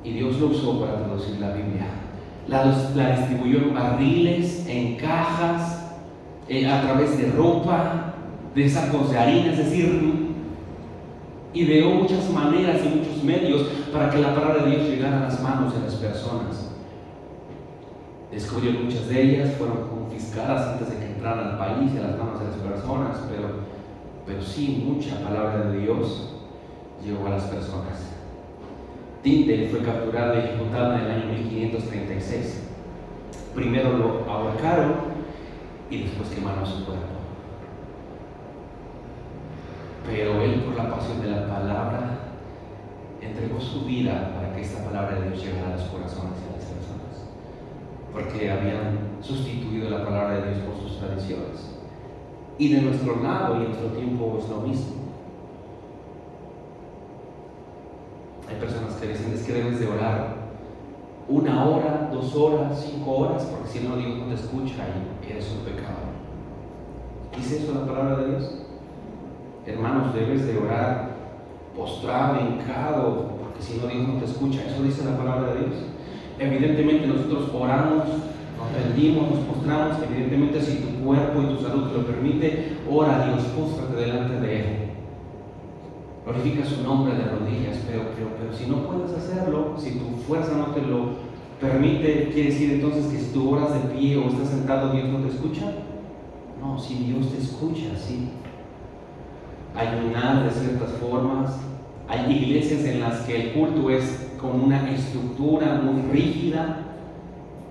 Y Dios lo usó para traducir la Biblia. La distribuyó en barriles, en cajas, a través de ropa, de sacos de harina, es decir, ideó muchas maneras y muchos medios para que la palabra de Dios llegara a las manos de las personas. Descubrió muchas de ellas, fueron confiscadas antes de que entraran al país y a las manos de las personas, pero sí, mucha palabra de Dios llegó a las personas. Tyndale fue capturado y ejecutado en el año 1536. Primero lo ahorcaron y después quemaron su cuerpo. Pero él, por la pasión de la palabra, entregó su vida para que esta palabra de Dios llegara a los corazones y a las personas, porque habían sustituido la palabra de Dios por sus tradiciones. Y de nuestro lado y en nuestro tiempo es lo mismo. Hay personas que dicen: es que debes de orar 1 hora, 2 horas, 5 horas, porque si no, Dios no te escucha y eres un pecador. ¿Dice eso la palabra de Dios? Hermanos, debes de orar postrado, hincado, porque si no, Dios no te escucha. ¿Eso dice la palabra de Dios? Evidentemente nosotros oramos, nos rendimos, nos postramos. Evidentemente, si tu cuerpo y tu salud te lo permite, ora a Dios, póstrate delante de Él, glorifica su nombre de rodillas. Pero si no puedes hacerlo, si tu fuerza no te lo permite, quiere decir entonces que si tú oras de pie o estás sentado, Dios no te escucha. No, si Dios te escucha, sí. Ayunar de ciertas formas. Hay iglesias en las que el culto es con una estructura muy rígida.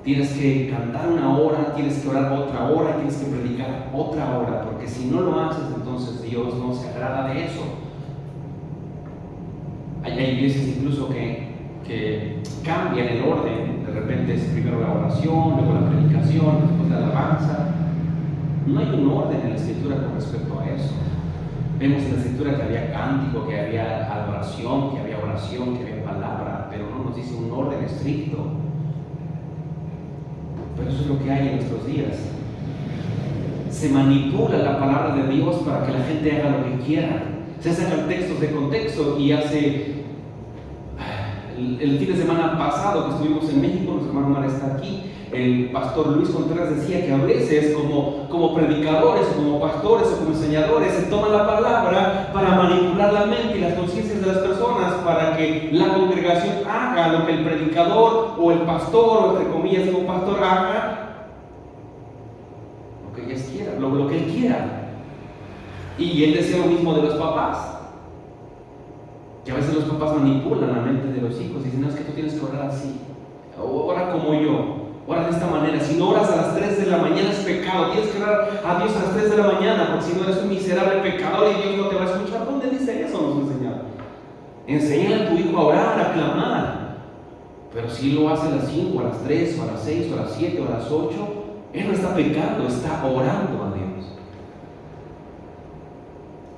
Tienes que cantar una hora, tienes que orar otra hora, tienes que predicar otra hora, porque si no lo haces, entonces Dios no se agrada de eso. Hay iglesias incluso que cambian el orden. De repente es primero la oración, luego la predicación, después la alabanza. No hay un orden en la escritura con respecto a eso. Vemos en la escritura que había cántico, que había adoración, que había oración, que había palabra, pero no nos dice un orden estricto. Pero eso es lo que hay en nuestros días. Se manipula la palabra de Dios para que la gente haga lo que quiera. Se sacan textos de contexto y hace... El fin de semana pasado que estuvimos en México, nuestro hermano Omar está aquí, el pastor Luis Contreras decía que a veces como predicadores, o como pastores o como enseñadores se toma la palabra para manipular la mente y las conciencias de las personas para que la congregación haga lo que el predicador o el pastor, o entre comillas un pastor, haga lo que ellos quieran, lo que él quiera. Y él decía lo mismo de los papás, que a veces los papás manipulan la mente de los hijos y dicen, no, es que tú tienes que orar así, ora como yo, ora de esta manera. Si no oras a las 3 de la mañana es pecado, tienes que orar a Dios a las 3 de la mañana, porque si no eres un miserable pecador y Dios no te va a escuchar. ¿Dónde dice eso? Nos enseñaron. Enséñale a tu hijo a orar, a clamar, pero si lo hace a las 5, a las 3, o a las 6, o a las 7, o a las 8, él no está pecando, está orando a Dios.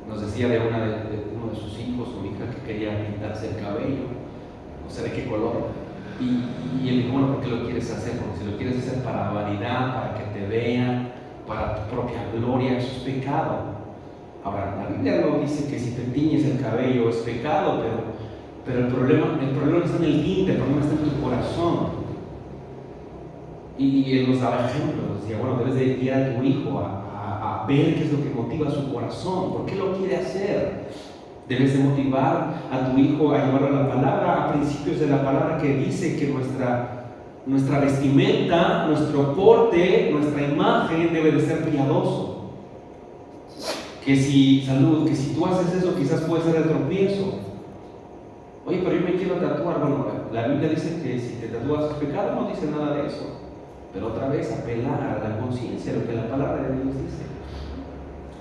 Nos decía de uno de sus hijos o hija que quería pintarse el cabello, no sé de qué color, y él dijo, bueno, ¿por qué lo quieres hacer? Porque si lo quieres hacer para vanidad, para que te vean, para tu propia gloria, eso es pecado. Ahora, la Biblia no dice que si te tiñes el cabello es pecado, pero el problema no está en el tinte, el problema está en tu corazón. Y él nos daba ejemplos, decía, bueno, debes de guiar a tu hijo a ver qué es lo que motiva su corazón, por qué lo quiere hacer. Debes de motivar a tu hijo a llevarlo a la palabra, a principios de la palabra que dice que nuestra vestimenta, nuestro porte, nuestra imagen debe de ser piadoso. Que si tú haces eso quizás puede ser el tropiezo. Oye, pero yo me quiero tatuar. Bueno, la Biblia dice que si te tatúas es pecado, no dice nada de eso. Pero otra vez apelar a la conciencia, lo que la palabra de Dios dice.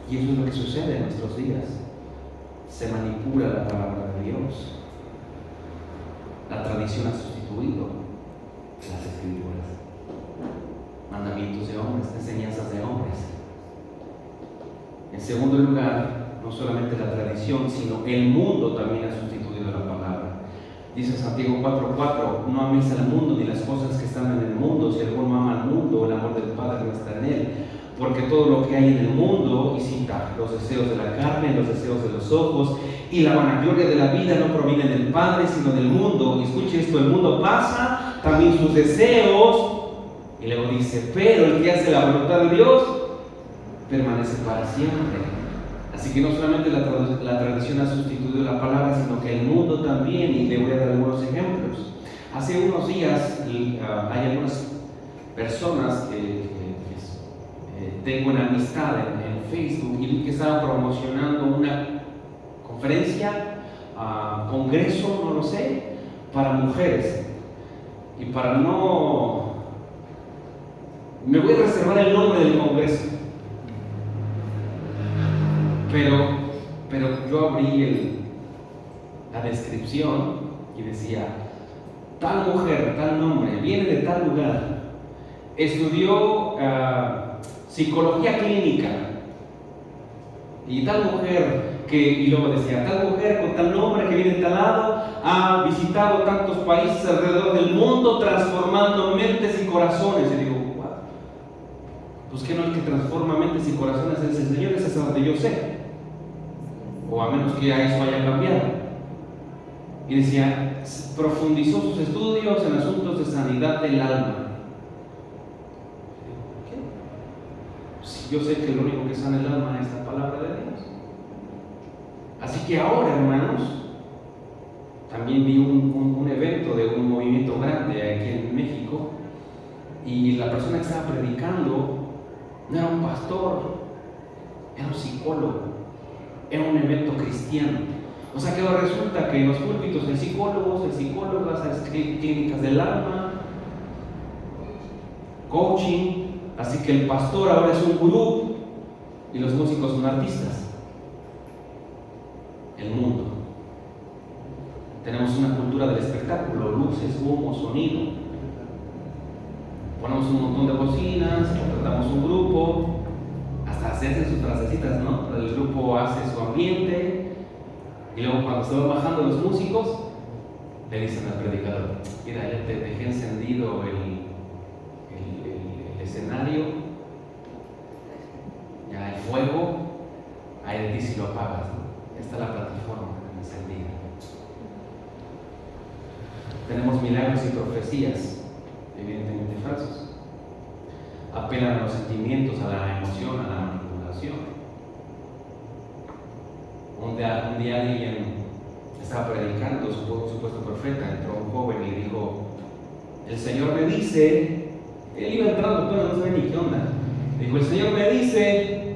Y eso es lo que sucede en nuestros días. Se manipula la palabra de Dios. La tradición ha sustituido las escrituras. Mandamientos de hombres, enseñanzas de hombres. En segundo lugar, no solamente la tradición, sino el mundo también ha sustituido la palabra. Dice Santiago 4:4, no améis al mundo ni las cosas que están en el mundo. Si alguno ama al mundo, el amor del Padre no está en él. Porque todo lo que hay en el mundo, y cita, los deseos de la carne, los deseos de los ojos y la vanagloria de la vida no provienen del Padre, sino del mundo. Y escuche esto, el mundo pasa, también sus deseos, y luego dice, pero el que hace la voluntad de Dios permanece para siempre. Así que no solamente la tradición ha sustituido la palabra, sino que el mundo también, y le voy a dar algunos ejemplos. Hace unos días hay algunas personas que tengo una amistad en Facebook y vi que estaban promocionando una conferencia, congreso, no lo sé, para mujeres. Y para no... me voy a reservar el nombre del congreso. Pero yo abrí la descripción y decía, tal mujer, tal nombre, viene de tal lugar, estudió psicología clínica, y tal mujer y luego decía, tal mujer con tal nombre que viene de tal lado, ha visitado tantos países alrededor del mundo transformando mentes y corazones. Y digo, wow, pues que no, el que transforma mentes y corazones es el Señor, ese es a donde yo sé, o a menos que a eso haya cambiado. Y decía, profundizó sus estudios en asuntos de sanidad del alma. Yo sé que lo único que sana el alma es la palabra de Dios. Así que ahora, hermanos, también vi un evento de un movimiento grande aquí en México, y la persona que estaba predicando no era un pastor, era un psicólogo, era un evento cristiano. O sea que ahora resulta que en los púlpitos hay psicólogos, hay psicólogas, hay clínicas del alma, coaching. Así que el pastor ahora es un gurú y los músicos son artistas. El mundo. Tenemos una cultura del espectáculo, luces, humo, sonido. Ponemos un montón de bocinas, contratamos un grupo, hasta se hacen sus frasecitas, ¿no? El grupo hace su ambiente y luego cuando se van bajando los músicos, le dicen al predicador: mira, ya te dejé encendido el escenario, ya el fuego, ahí de ti si lo apagas, ¿no? Esta es la plataforma encendida. Tenemos milagros y profecías, evidentemente falsos. Apelan a los sentimientos, a la emoción, a la manipulación. Un día alguien estaba predicando, supuesto profeta, entró un joven y le dijo: el Señor me dice, él iba entrando, pero no sabía ni qué onda. Dijo: el Señor me dice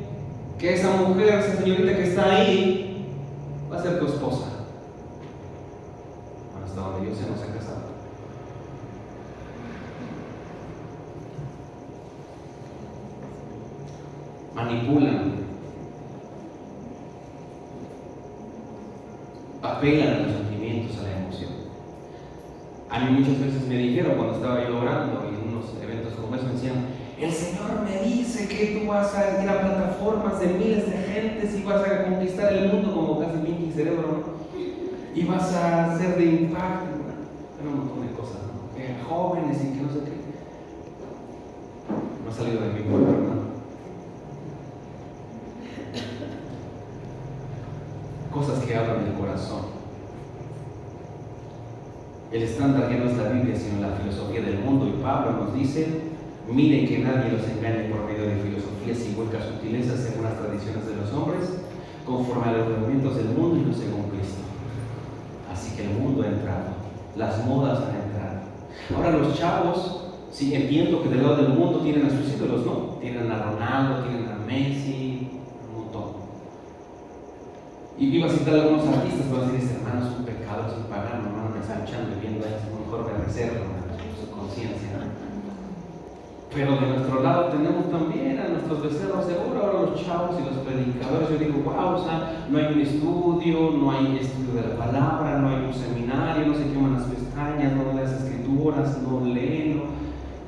que esa mujer, esa señorita que está ahí, va a ser tu esposa. Hasta donde yo sé, no se ha casado. Manipulan, apelan a los sentimientos, a la emoción. A mí muchas veces me dijeron cuando estaba yo orando y en unos eventos como eso, me decían: el Señor me dice que tú vas a ir a plataformas de miles de gentes y vas a conquistar el mundo como casi Pinky Cerebro, ¿no? Y vas a ser de impacto, ¿no? Un montón de cosas, ¿no? Que jóvenes y que no sé qué. No ha salido de mi pueblo, ¿no? Cosas que hablan del corazón. El estándar ya no es la Biblia, sino la filosofía del mundo. Y Pablo nos dice: miren que nadie los engañe por medio de filosofías y huecas sutilezas según las tradiciones de los hombres, conforme a los movimientos del mundo y no según Cristo. Así que el mundo ha entrado, las modas han entrado. Ahora los chavos, sí, entiendo que del lado del mundo tienen a sus ídolos, ¿no? Tienen a Ronaldo, tienen a Messi, un montón. Y iba a citar a algunos artistas, pero a decir: hermano, es un pecado, es un pagano, hermano, me está echando y viendo ahí, mejor me reserva su conciencia, ¿no? Pero de nuestro lado tenemos también a nuestros becerros de oro, ahora los chavos y los predicadores. Yo digo: wow, o sea, no hay un estudio, no hay estudio de la palabra, no hay un seminario, no se queman las pestañas, no leen las escrituras, no leen,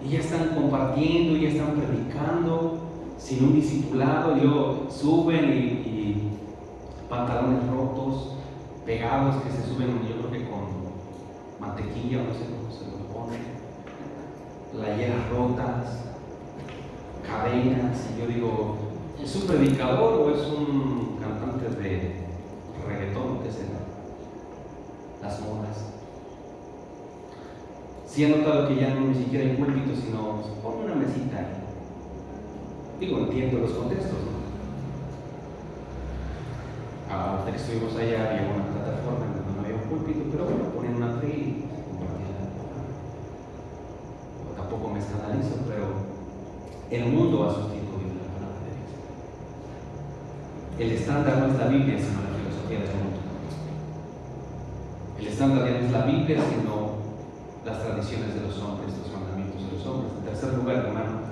y ya están compartiendo, ya están predicando, sin un discipulado, y luego suben y pantalones rotos, pegados, que se suben, yo creo que con mantequilla, no sé cómo se lo ponen, playeras rotas, cadenas. Y yo digo: ¿es un predicador o es un cantante de reggaetón? ¿Qué será? Las modas. Sí he notado que ya no ni siquiera hay púlpito, sino se pone una mesita ahí. Digo, entiendo los contextos, ¿no? Ahorita que estuvimos allá había una plataforma en donde no había un púlpito, pero bueno, ponen una tril y compartían la palabra. Tampoco me escandalizo, pero el mundo ha sustituido la palabra de Dios. El estándar no es la Biblia, sino la filosofía del mundo. El estándar ya no es la Biblia, sino las tradiciones de los hombres, los mandamientos de los hombres. En tercer lugar, hermano,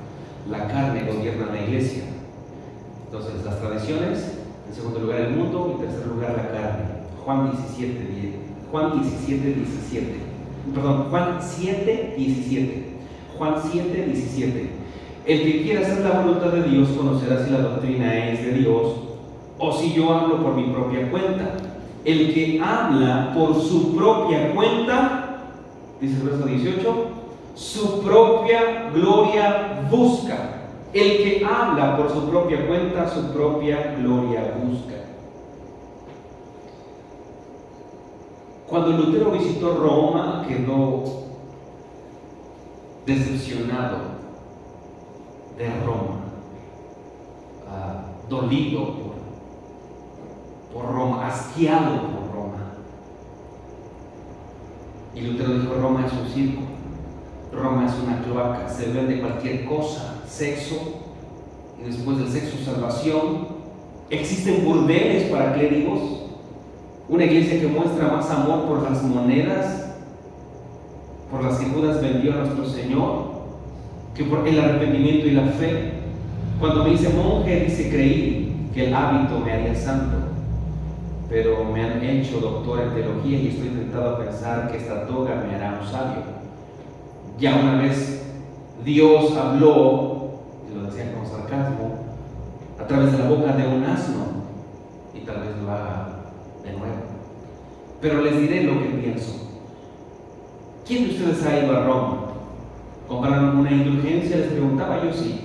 la carne gobierna la iglesia. Entonces, las tradiciones. En segundo lugar, el mundo. Y en tercer lugar, la carne. Juan 7, 17. Juan 7, 17. El que quiera hacer la voluntad de Dios conocerá si la doctrina es de Dios o si yo hablo por mi propia cuenta. El que habla por su propia cuenta, dice el verso 18, su propia gloria busca. El que habla por su propia cuenta, su propia gloria busca. Cuando Lutero visitó Roma, quedó decepcionado de Roma, dolido por Roma, asqueado por Roma. Y Lutero dijo: Roma es un circo, Roma es una cloaca, se vende cualquier cosa. Sexo, y después del sexo, salvación. Existen burdeles para clérigos, Una iglesia que muestra más amor por las monedas por las que Judas vendió a nuestro Señor que por el arrepentimiento y la fe. Cuando me dice monje, dice creí que el hábito me haría santo, pero me han hecho doctor en teología y estoy tentado a pensar que esta toga me hará un sabio. Ya una vez Dios habló, y lo decía con sarcasmo, a través de la boca de un asno, y tal vez lo haga de nuevo. Pero les diré lo que pienso. ¿Quién de ustedes ha ido a Roma? ¿Compraron una indulgencia? Les preguntaba. Yo sí.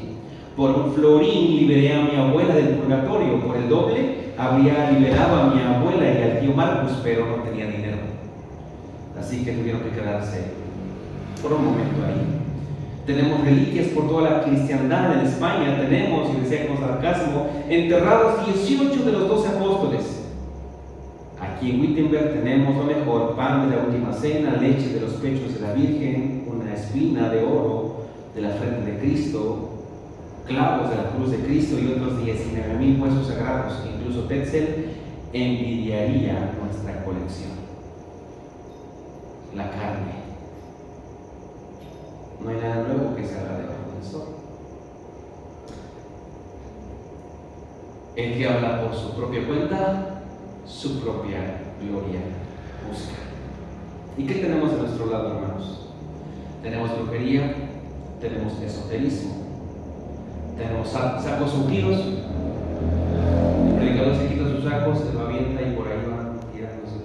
Por un florín liberé a mi abuela del purgatorio, por el doble habría liberado a mi abuela y al tío Marcus, pero no tenía dinero. Así que tuvieron que quedarse por un momento ahí. Tenemos reliquias por toda la cristiandad. En España tenemos, y decía con sarcasmo, enterrados 18 de los 12 apóstoles. Aquí en Wittenberg tenemos lo mejor: pan de la última cena, leche de los pechos de la Virgen, una espina de oro de la frente de Cristo, clavos de la cruz de Cristo y otros 19.000 huesos sagrados. Incluso Tetzel envidiaría nuestra colección. La carne. No hay nada nuevo que salga debajo del sol. El que habla por su propia cuenta, su propia gloria busca. ¿Y qué tenemos de nuestro lado, hermanos? Tenemos brujería, tenemos esoterismo, tenemos sacos ungidos. El predicador se quita sus sacos, se lo avienta y por ahí van tirándose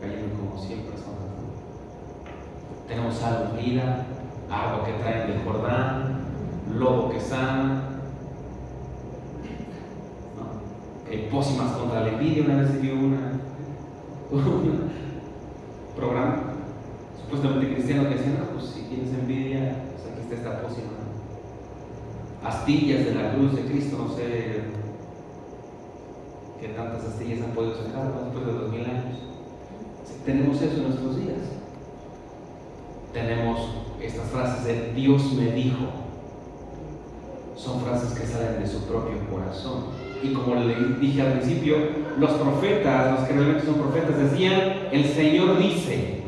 cayendo como 100 personas. Tenemos sal ungida, agua que traen del Jordán, lobo que sana, pócimas contra la envidia. Una vez vi un programa supuestamente cristiano que decía: no, pues si tienes envidia, pues aquí está esta pócima. Astillas de la cruz de Cristo, no sé qué tantas astillas han podido sacar, ¿no? Después de 2000 años. Tenemos eso en nuestros días. Tenemos estas frases de Dios me dijo. Son frases que salen de su propio corazón. Y como le dije al principio, los profetas, los que realmente son profetas, decían: el Señor dice,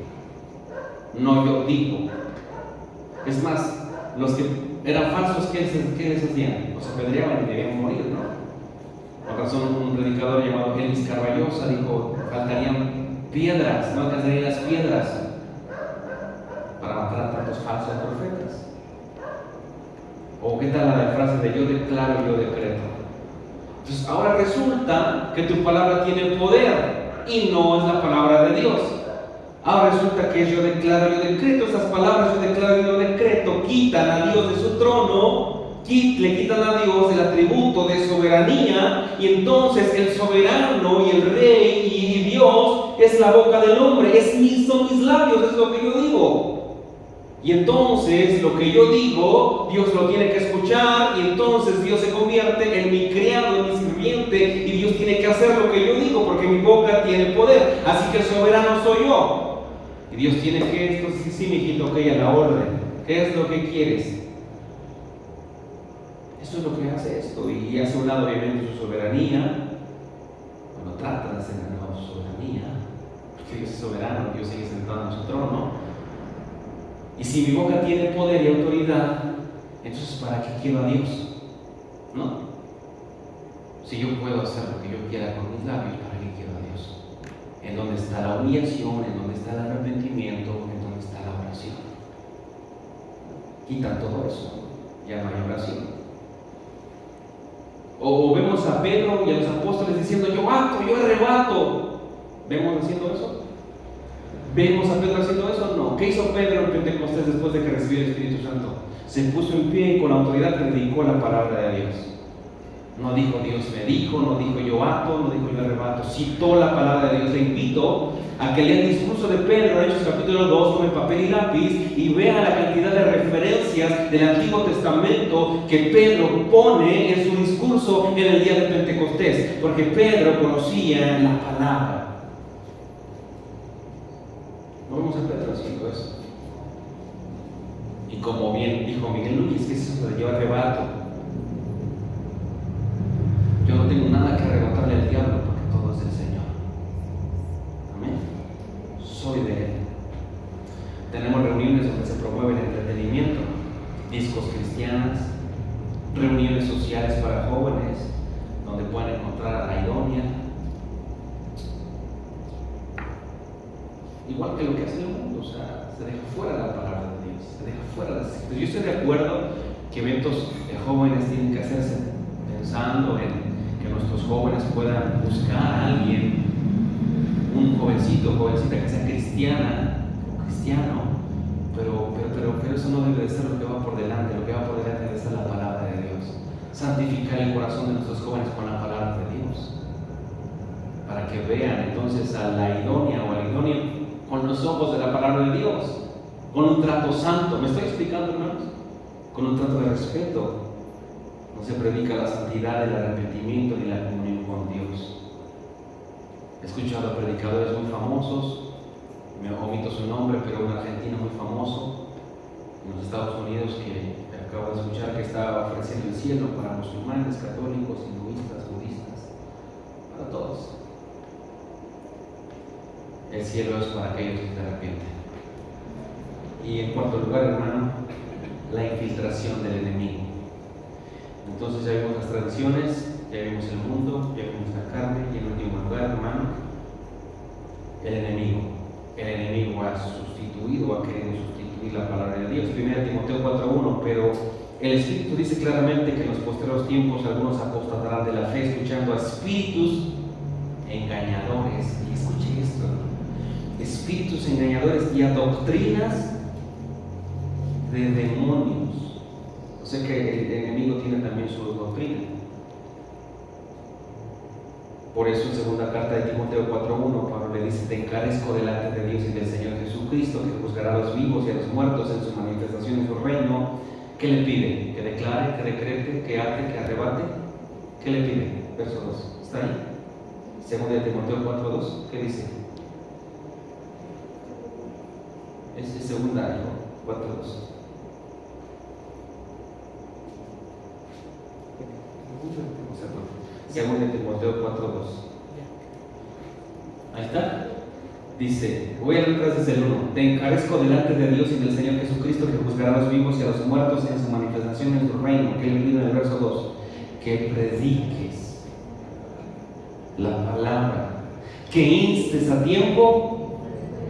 no yo digo. Es más, los que eran falsos, ¿qué les hacían? Los apedreaban y debían morir, ¿no? Por razón, un predicador llamado Elvis Carballosa dijo: faltarían piedras, no alcanzarían las piedras para matar a tantos falsos profetas. O qué tal la frase de yo declaro, yo decreto. Entonces ahora resulta que tu palabra tiene poder y no es la palabra de Dios. Ahora resulta que yo declaro, yo decreto. Esas palabras, yo declaro, yo decreto, quitan a Dios de su trono, le quitan a Dios el atributo de soberanía, y entonces el soberano y el rey y Dios es la boca del hombre, son mis labios, es lo que yo digo. Y entonces lo que yo digo, Dios lo tiene que escuchar, y entonces Dios se convierte en mi criado, en mi sirviente, y Dios tiene que hacer lo que yo digo, porque mi boca tiene poder. Así que el soberano soy yo. Y Dios tiene que esto, sí, mijito, ok, a la orden. ¿Qué es lo que quieres? Eso es lo que hace esto, y hace un lado obviamente su soberanía. Cuando trata de hacer un lado su soberanía, porque Dios es soberano, Dios sigue sentado en su trono. Y si mi boca tiene poder y autoridad, entonces ¿para qué quiero a Dios? ¿No? Si yo puedo hacer lo que yo quiera con mis labios, ¿para qué quiero a Dios? ¿En dónde está la humillación? ¿En dónde está el arrepentimiento? ¿En dónde está la oración? Quitan todo eso, ya no hay oración. O vemos a Pedro y a los apóstoles diciendo: yo ato, yo arrebato. ¿Vemos haciendo eso? ¿Vemos a Pedro haciendo eso? No. ¿Qué hizo Pedro en Pentecostés después de que recibió el Espíritu Santo? Se puso en pie y con autoridad predicó la palabra de Dios. No dijo Dios me dijo, no dijo yo ato, no dijo yo arrebato. Citó la palabra de Dios. Le invito a que lea el discurso de Pedro, Hechos capítulo 2, con papel y lápiz, y vea la cantidad de referencias del Antiguo Testamento que Pedro pone en su discurso en el día de Pentecostés, porque Pedro conocía la palabra. No vamos a Pedro haciendo eso. Y como bien dijo Miguel Núñez, ¿qué es eso de yo arrebato? Yo no tengo nada que arrebatarle al diablo, porque todo es del Señor. soy de Él. Tenemos reuniones donde se promueve el entretenimiento, discos cristianas, reuniones sociales para jóvenes, donde pueden encontrar a la idónea. Igual que lo que hace el mundo, o sea, se deja fuera la palabra de Dios, se deja fuera las escrituras. Yo estoy de acuerdo que eventos de jóvenes tienen que hacerse pensando en que nuestros jóvenes puedan buscar a alguien, un jovencito o jovencita que sea cristiana o cristiano, pero eso no debe de ser lo que va por delante. Lo que va por delante debe ser la palabra de Dios. Santificar el corazón de nuestros jóvenes con la palabra de Dios, para que vean entonces a la idónea o al idóneo con los ojos de la palabra de Dios, con un trato santo. ¿Me estoy explicando, hermanos? Con un trato de respeto. No se predica la santidad, el arrepentimiento ni la comunión con Dios. He escuchado a predicadores muy famosos, me omito su nombre, pero un argentino muy famoso en los Estados Unidos que acabo de escuchar que está ofreciendo el cielo para musulmanes, católicos, hinduistas, budistas, para todos. El cielo es para aquellos que se arrepienten. Y en cuarto lugar, hermano, la infiltración del enemigo. Entonces ya vimos las tradiciones, ya vimos el mundo, ya vimos la carne, y en último lugar, hermano, el enemigo. El enemigo ha sustituido, ha querido sustituir la palabra de Dios. 1 Timoteo 4:1, pero el Espíritu dice claramente que en los posteriores tiempos algunos apostatarán de la fe, escuchando a espíritus engañadores. Y escuche esto, espíritus engañadores y a doctrinas de demonios. O sea que el enemigo tiene también su doctrina. Por eso en segunda carta de Timoteo 4:1 Pablo le dice: te encarezco delante de Dios y del Señor Jesucristo, que juzgará a los vivos y a los muertos en su manifestación en su reino. ¿Qué le pide? Que declare, que decrete, que ate, que arrebate. ¿Qué le pide? Verso 2. ¿Está ahí? Segunda de Timoteo 4:2. ¿Qué dice? Es segunda, 4:2. Según de Timoteo 4:2. Ahí está. Dice, voy a leer desde el 1. Te encarezco delante de Dios y del Señor Jesucristo, que juzgará a los vivos y a los muertos en su manifestación en su reino. Que le pido en el verso 2. Que prediques la palabra, que instes a tiempo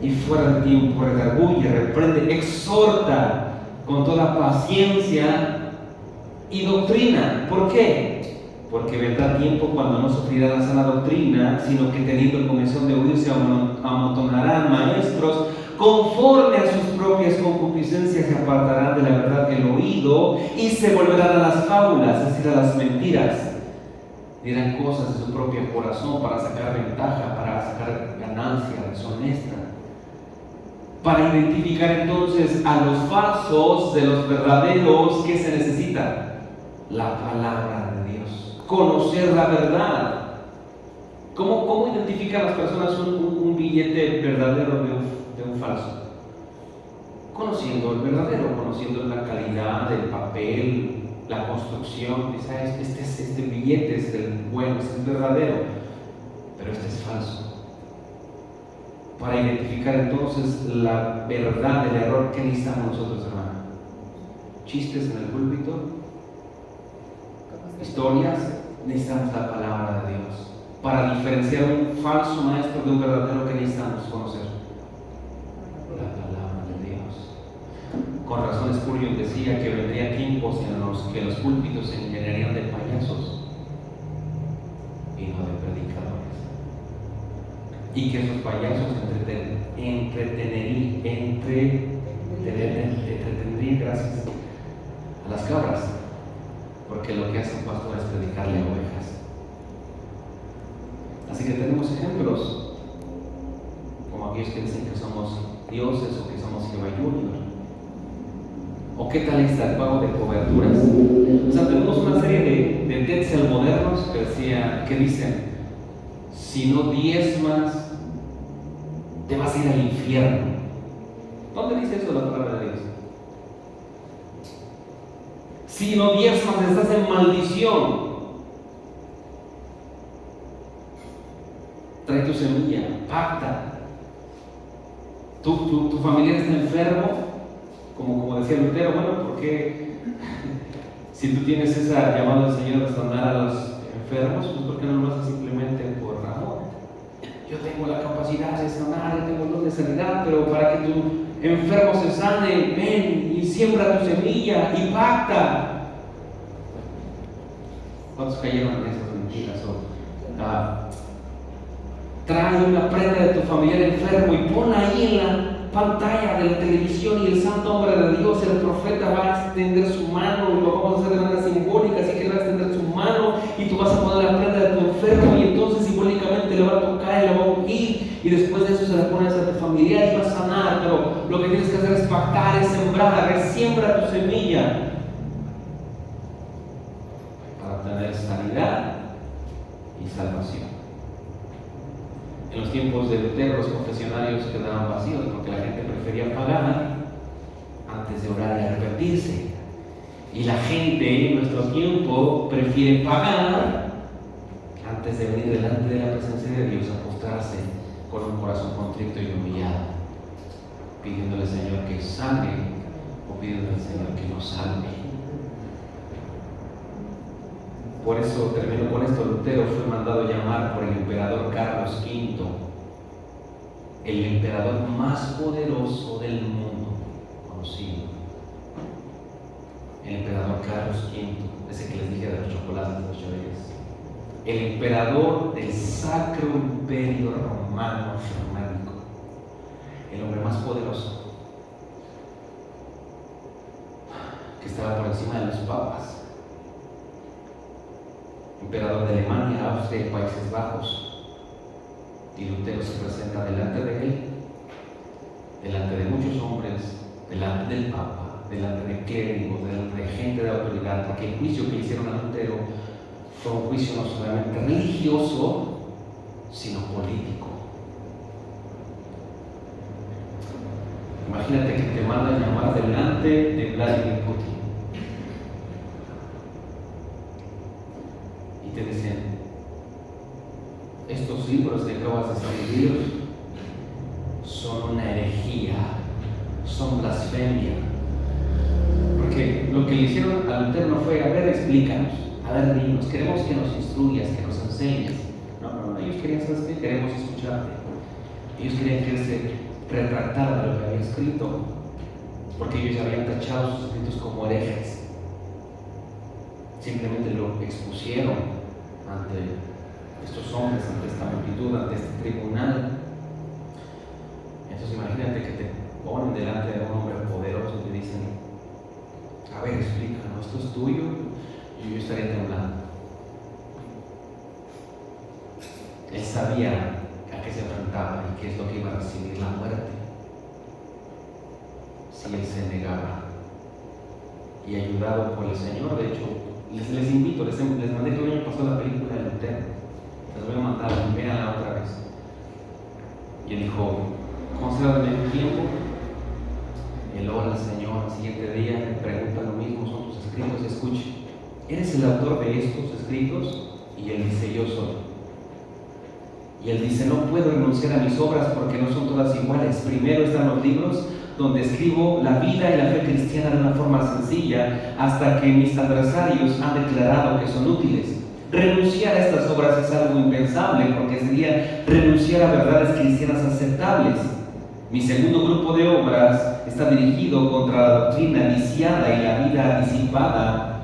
y fuera de tiempo, redarguye, reprende, exhorta con toda paciencia y doctrina. ¿Por qué? Porque vendrá tiempo cuando no sufrirá la sana doctrina, sino que teniendo comezón de oír se amontonarán maestros conforme a sus propias concupiscencias, se apartarán de la verdad del oído y se volverán a las fábulas, es decir, a las mentiras. Dirán cosas de su propio corazón para sacar ventaja, para sacar ganancia deshonesta. Para identificar entonces a los falsos de los verdaderos, ¿qué se necesita? La palabra de Dios. Conocer la verdad. ¿Cómo identifican las personas un billete verdadero de un falso? Conociendo el verdadero, conociendo la calidad del papel, la construcción. Este billete es el bueno, es el verdadero, pero este es falso. Para identificar entonces la verdad del error, ¿qué necesitamos nosotros, hermano? ¿Chistes en el púlpito? ¿Historias? Necesitamos la palabra de Dios. Para diferenciar un falso maestro de un verdadero, ¿qué necesitamos conocer? La palabra de Dios. Con razón Spurgeon decía que vendría tiempos en los que los púlpitos se llenarían de payasos y no de predicadores, y que esos payasos entretendrían gracias a las cabras, porque lo que hace un pastor es predicarle a ovejas. Así que tenemos ejemplos como aquellos que dicen que somos dioses o que somos Jehová Junior. ¿O qué tal está el pago de coberturas? O sea, tenemos una serie de Tetzel modernos que dicen: si no diezmas, te vas a ir al infierno. ¿Dónde dice eso la palabra de Dios? Si no diezmas, estás en maldición. Trae tu semilla, pacta. Tu familiar está enfermo, como decía Lutero. Bueno, ¿por qué? Si tú tienes esa llamada del Señor de sanar a los enfermos, pues ¿por qué no lo haces simplemente por amor? Yo tengo la capacidad de sanar, yo tengo el don de sanidad, pero para que tu enfermo se sane, ven y siembra tu semilla y pacta. ¿Cuántos cayeron en esas mentiras? Trae una prenda de tu familiar enfermo y ponla ahí en la pantalla de la televisión, y el santo hombre de Dios, el profeta, va a extender su mano, y lo vamos a hacer de manera simbólica, así que va a extender su mano y tú vas a poner la prenda de tu enfermo, y entonces simbólicamente le va a tocar y le va a ungir, y después de eso se la pones a tu familiar y va a sanar. Pero lo que tienes que hacer es pactar, es sembrar, es siembra tu semilla para tener sanidad y salvación. En los tiempos de Lutero, los confesionarios quedaban vacíos porque la gente prefería pagar antes de orar y arrepentirse. Y la gente en nuestro tiempo prefiere pagar antes de venir delante de la presencia de Dios a postrarse con un corazón contrito y humillado, pidiéndole al Señor que sane o pidiéndole al Señor que nos salve. Por eso termino con esto. Lutero fue mandado llamar por el emperador Carlos V, el emperador más poderoso del mundo conocido. El emperador Carlos V, ese que les dije de los chocolates de los Chávez, el emperador del Sacro Imperio Romano Germánico, el hombre más poderoso, que estaba por encima de los papas. Emperador de Alemania, Austria y Países Bajos. Y Lutero se presenta delante de él, delante de muchos hombres, delante del Papa, delante de clérigos, delante de gente de autoridad, porque el juicio que hicieron a Lutero fue un juicio no solamente religioso, sino político. Imagínate que te mandan llamar delante de Vladimir Putin y te dicen: estos libros que acabas de escribir son una herejía, son blasfemia. Porque lo que le hicieron a Lutero no fue: a ver, explícanos, a ver, dinos, queremos que nos instruyas, que nos enseñes. No, ellos querían saber que queremos escucharte. Ellos querían que él se retractara de lo que había escrito, porque ellos habían tachado sus escritos como herejes. Simplemente lo expusieron ante estos hombres, ante esta multitud, ante este tribunal. Entonces imagínate que te ponen delante de un hombre poderoso y te dicen: a ver, explícanos, esto es tuyo. Y yo estaría temblando. Él sabía a qué se enfrentaba y qué es lo que iba a recibir: la muerte, si él se negaba. Y ayudado por el Señor, de hecho, les invito, les mandé que el año pasado la película de Lutero, les voy a mandar, véanla otra vez. Y él dijo: concédame un tiempo. Él ora al Señor, al siguiente día le pregunta lo mismo: son tus escritos, escuche, ¿eres el autor de estos escritos? Y él dice: yo soy. Y él dice: no puedo renunciar a mis obras porque no son todas iguales. Primero están los libros donde escribo la vida y la fe cristiana de una forma sencilla, hasta que mis adversarios han declarado que son útiles. Renunciar a estas obras es algo impensable, porque sería renunciar a verdades cristianas aceptables. Mi segundo grupo de obras está dirigido contra la doctrina viciada y la vida disipada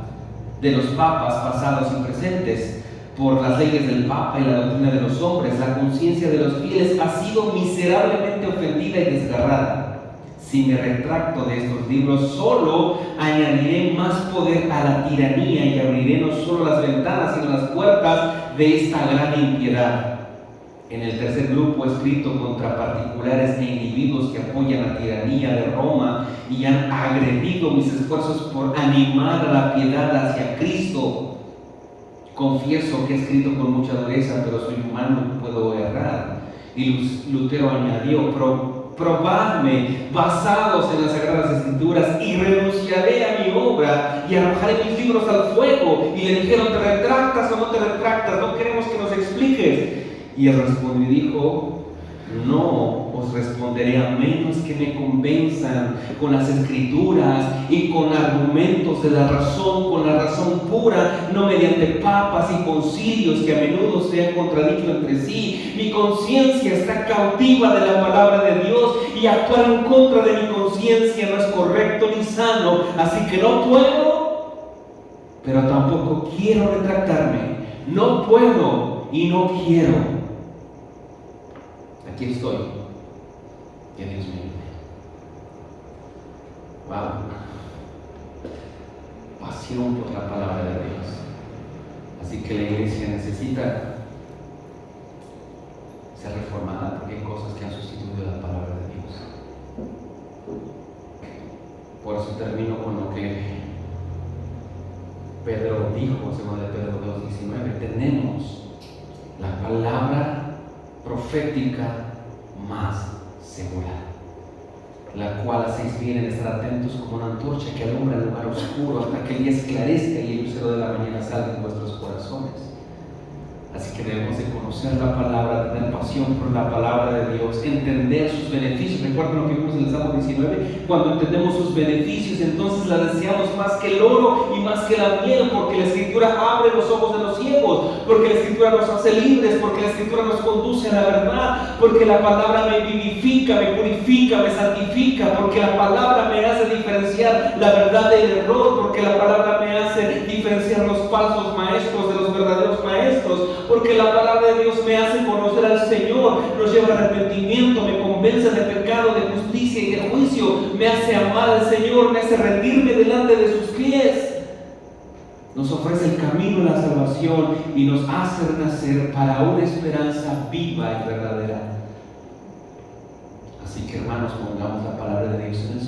de los papas pasados y presentes. Por las leyes del Papa y la doctrina de los hombres, la conciencia de los fieles ha sido miserablemente ofendida y desgarrada. Si me retracto de estos libros, solo añadiré más poder a la tiranía y abriré no solo las ventanas, sino las puertas de esta gran impiedad. En el tercer grupo, escrito contra particulares e individuos que apoyan la tiranía de Roma y han agredido mis esfuerzos por animar a la piedad hacia Cristo. Confieso que he escrito con mucha dureza, pero soy humano y puedo errar. Y Lutero añadió: probadme basados en las Sagradas Escrituras y renunciaré a mi obra y arrojaré mis libros al fuego. Y le dijeron: ¿te retractas o no te retractas? No queremos que nos expliques. Y él respondió y dijo: No os responderé a menos que me convenzan con las escrituras y con argumentos de la razón, con la razón pura, no mediante papas y concilios que a menudo se han contradicho entre sí. Mi conciencia está cautiva de la palabra de Dios y actuar en contra de mi conciencia no es correcto ni sano, así que no puedo, pero tampoco quiero retractarme. No puedo y no quiero. Aquí estoy, que Dios me ayude. Wow. Pasión por la palabra de Dios. Así que la iglesia necesita ser reformada porque hay cosas que han sustituido la palabra de Dios. Por eso termino con lo que Pedro dijo, según de Pedro 2:19. Tenemos la palabra profética más segura, la cual hacéis bien en estar atentos como una antorcha que alumbra el lugar oscuro hasta que el día esclarezca y el lucero de la mañana salga en vuestros corazones. Así que debemos de conocer la palabra, tener pasión por la palabra de Dios, entender sus beneficios. Recuerden lo que vimos en el Salmo 19, cuando entendemos sus beneficios, entonces la deseamos más que el oro y más que la miel, porque la Escritura abre los ojos de los ciegos, porque la Escritura nos hace libres, porque la Escritura nos conduce a la verdad, porque la palabra me vivifica, me purifica, me santifica, porque la palabra me hace diferenciar la verdad del error, porque la palabra me hace diferenciar los falsos maestros de los verdaderos maestros, porque la palabra de Dios me hace conocer al Señor, nos lleva al arrepentimiento, me convence de pecado, de justicia y de juicio, me hace amar al Señor, me hace rendirme delante de sus pies, nos ofrece el camino a la salvación y nos hace renacer para una esperanza viva y verdadera. Así que, hermanos, pongamos la palabra de Dios en el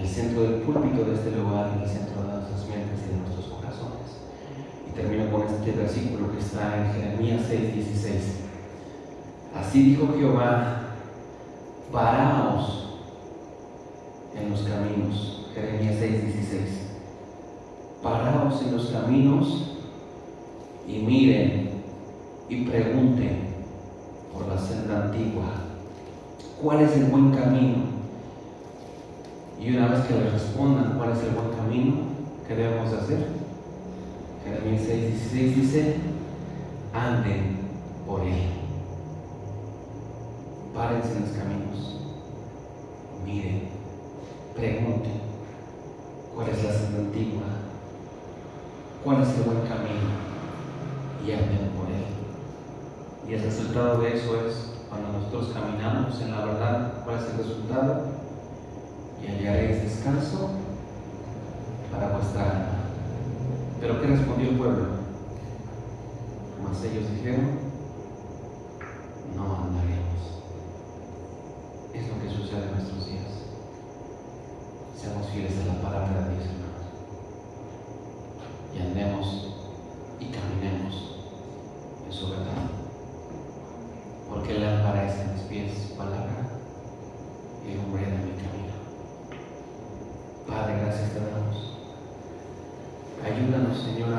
centro del púlpito de este lugar, en el centro de nuestras mentes y de nuestros corazones. Y termino con este versículo que está en Jeremías 6:16. Así dijo Jehová: paraos en los caminos. Jeremías 6:16. Paraos en los caminos y miren y pregunten por la senda antigua, ¿cuál es el buen camino? Y una vez que les respondan cuál es el buen camino, ¿qué debemos hacer? Jeremías 6:16 dice: anden por él. Párense en los caminos, miren, pregunten cuál es la senda antigua, cuál es el buen camino, y anden por él. Y el resultado de eso es, cuando nosotros caminamos en la verdad, ¿cuál es el resultado? Y hallaréis descanso para vuestra alma. ¿Pero qué respondió el pueblo? Mas ellos dijeron: no andaremos. Es lo que sucede en nuestros días. Seamos fieles a la palabra de Dios, hermanos, y andemos y caminemos en su verdad, porque la lámpara es en mis pies su palabra y lumbrera en mi camino. Padre, gracias te damos. Ayúdanos, Señor, a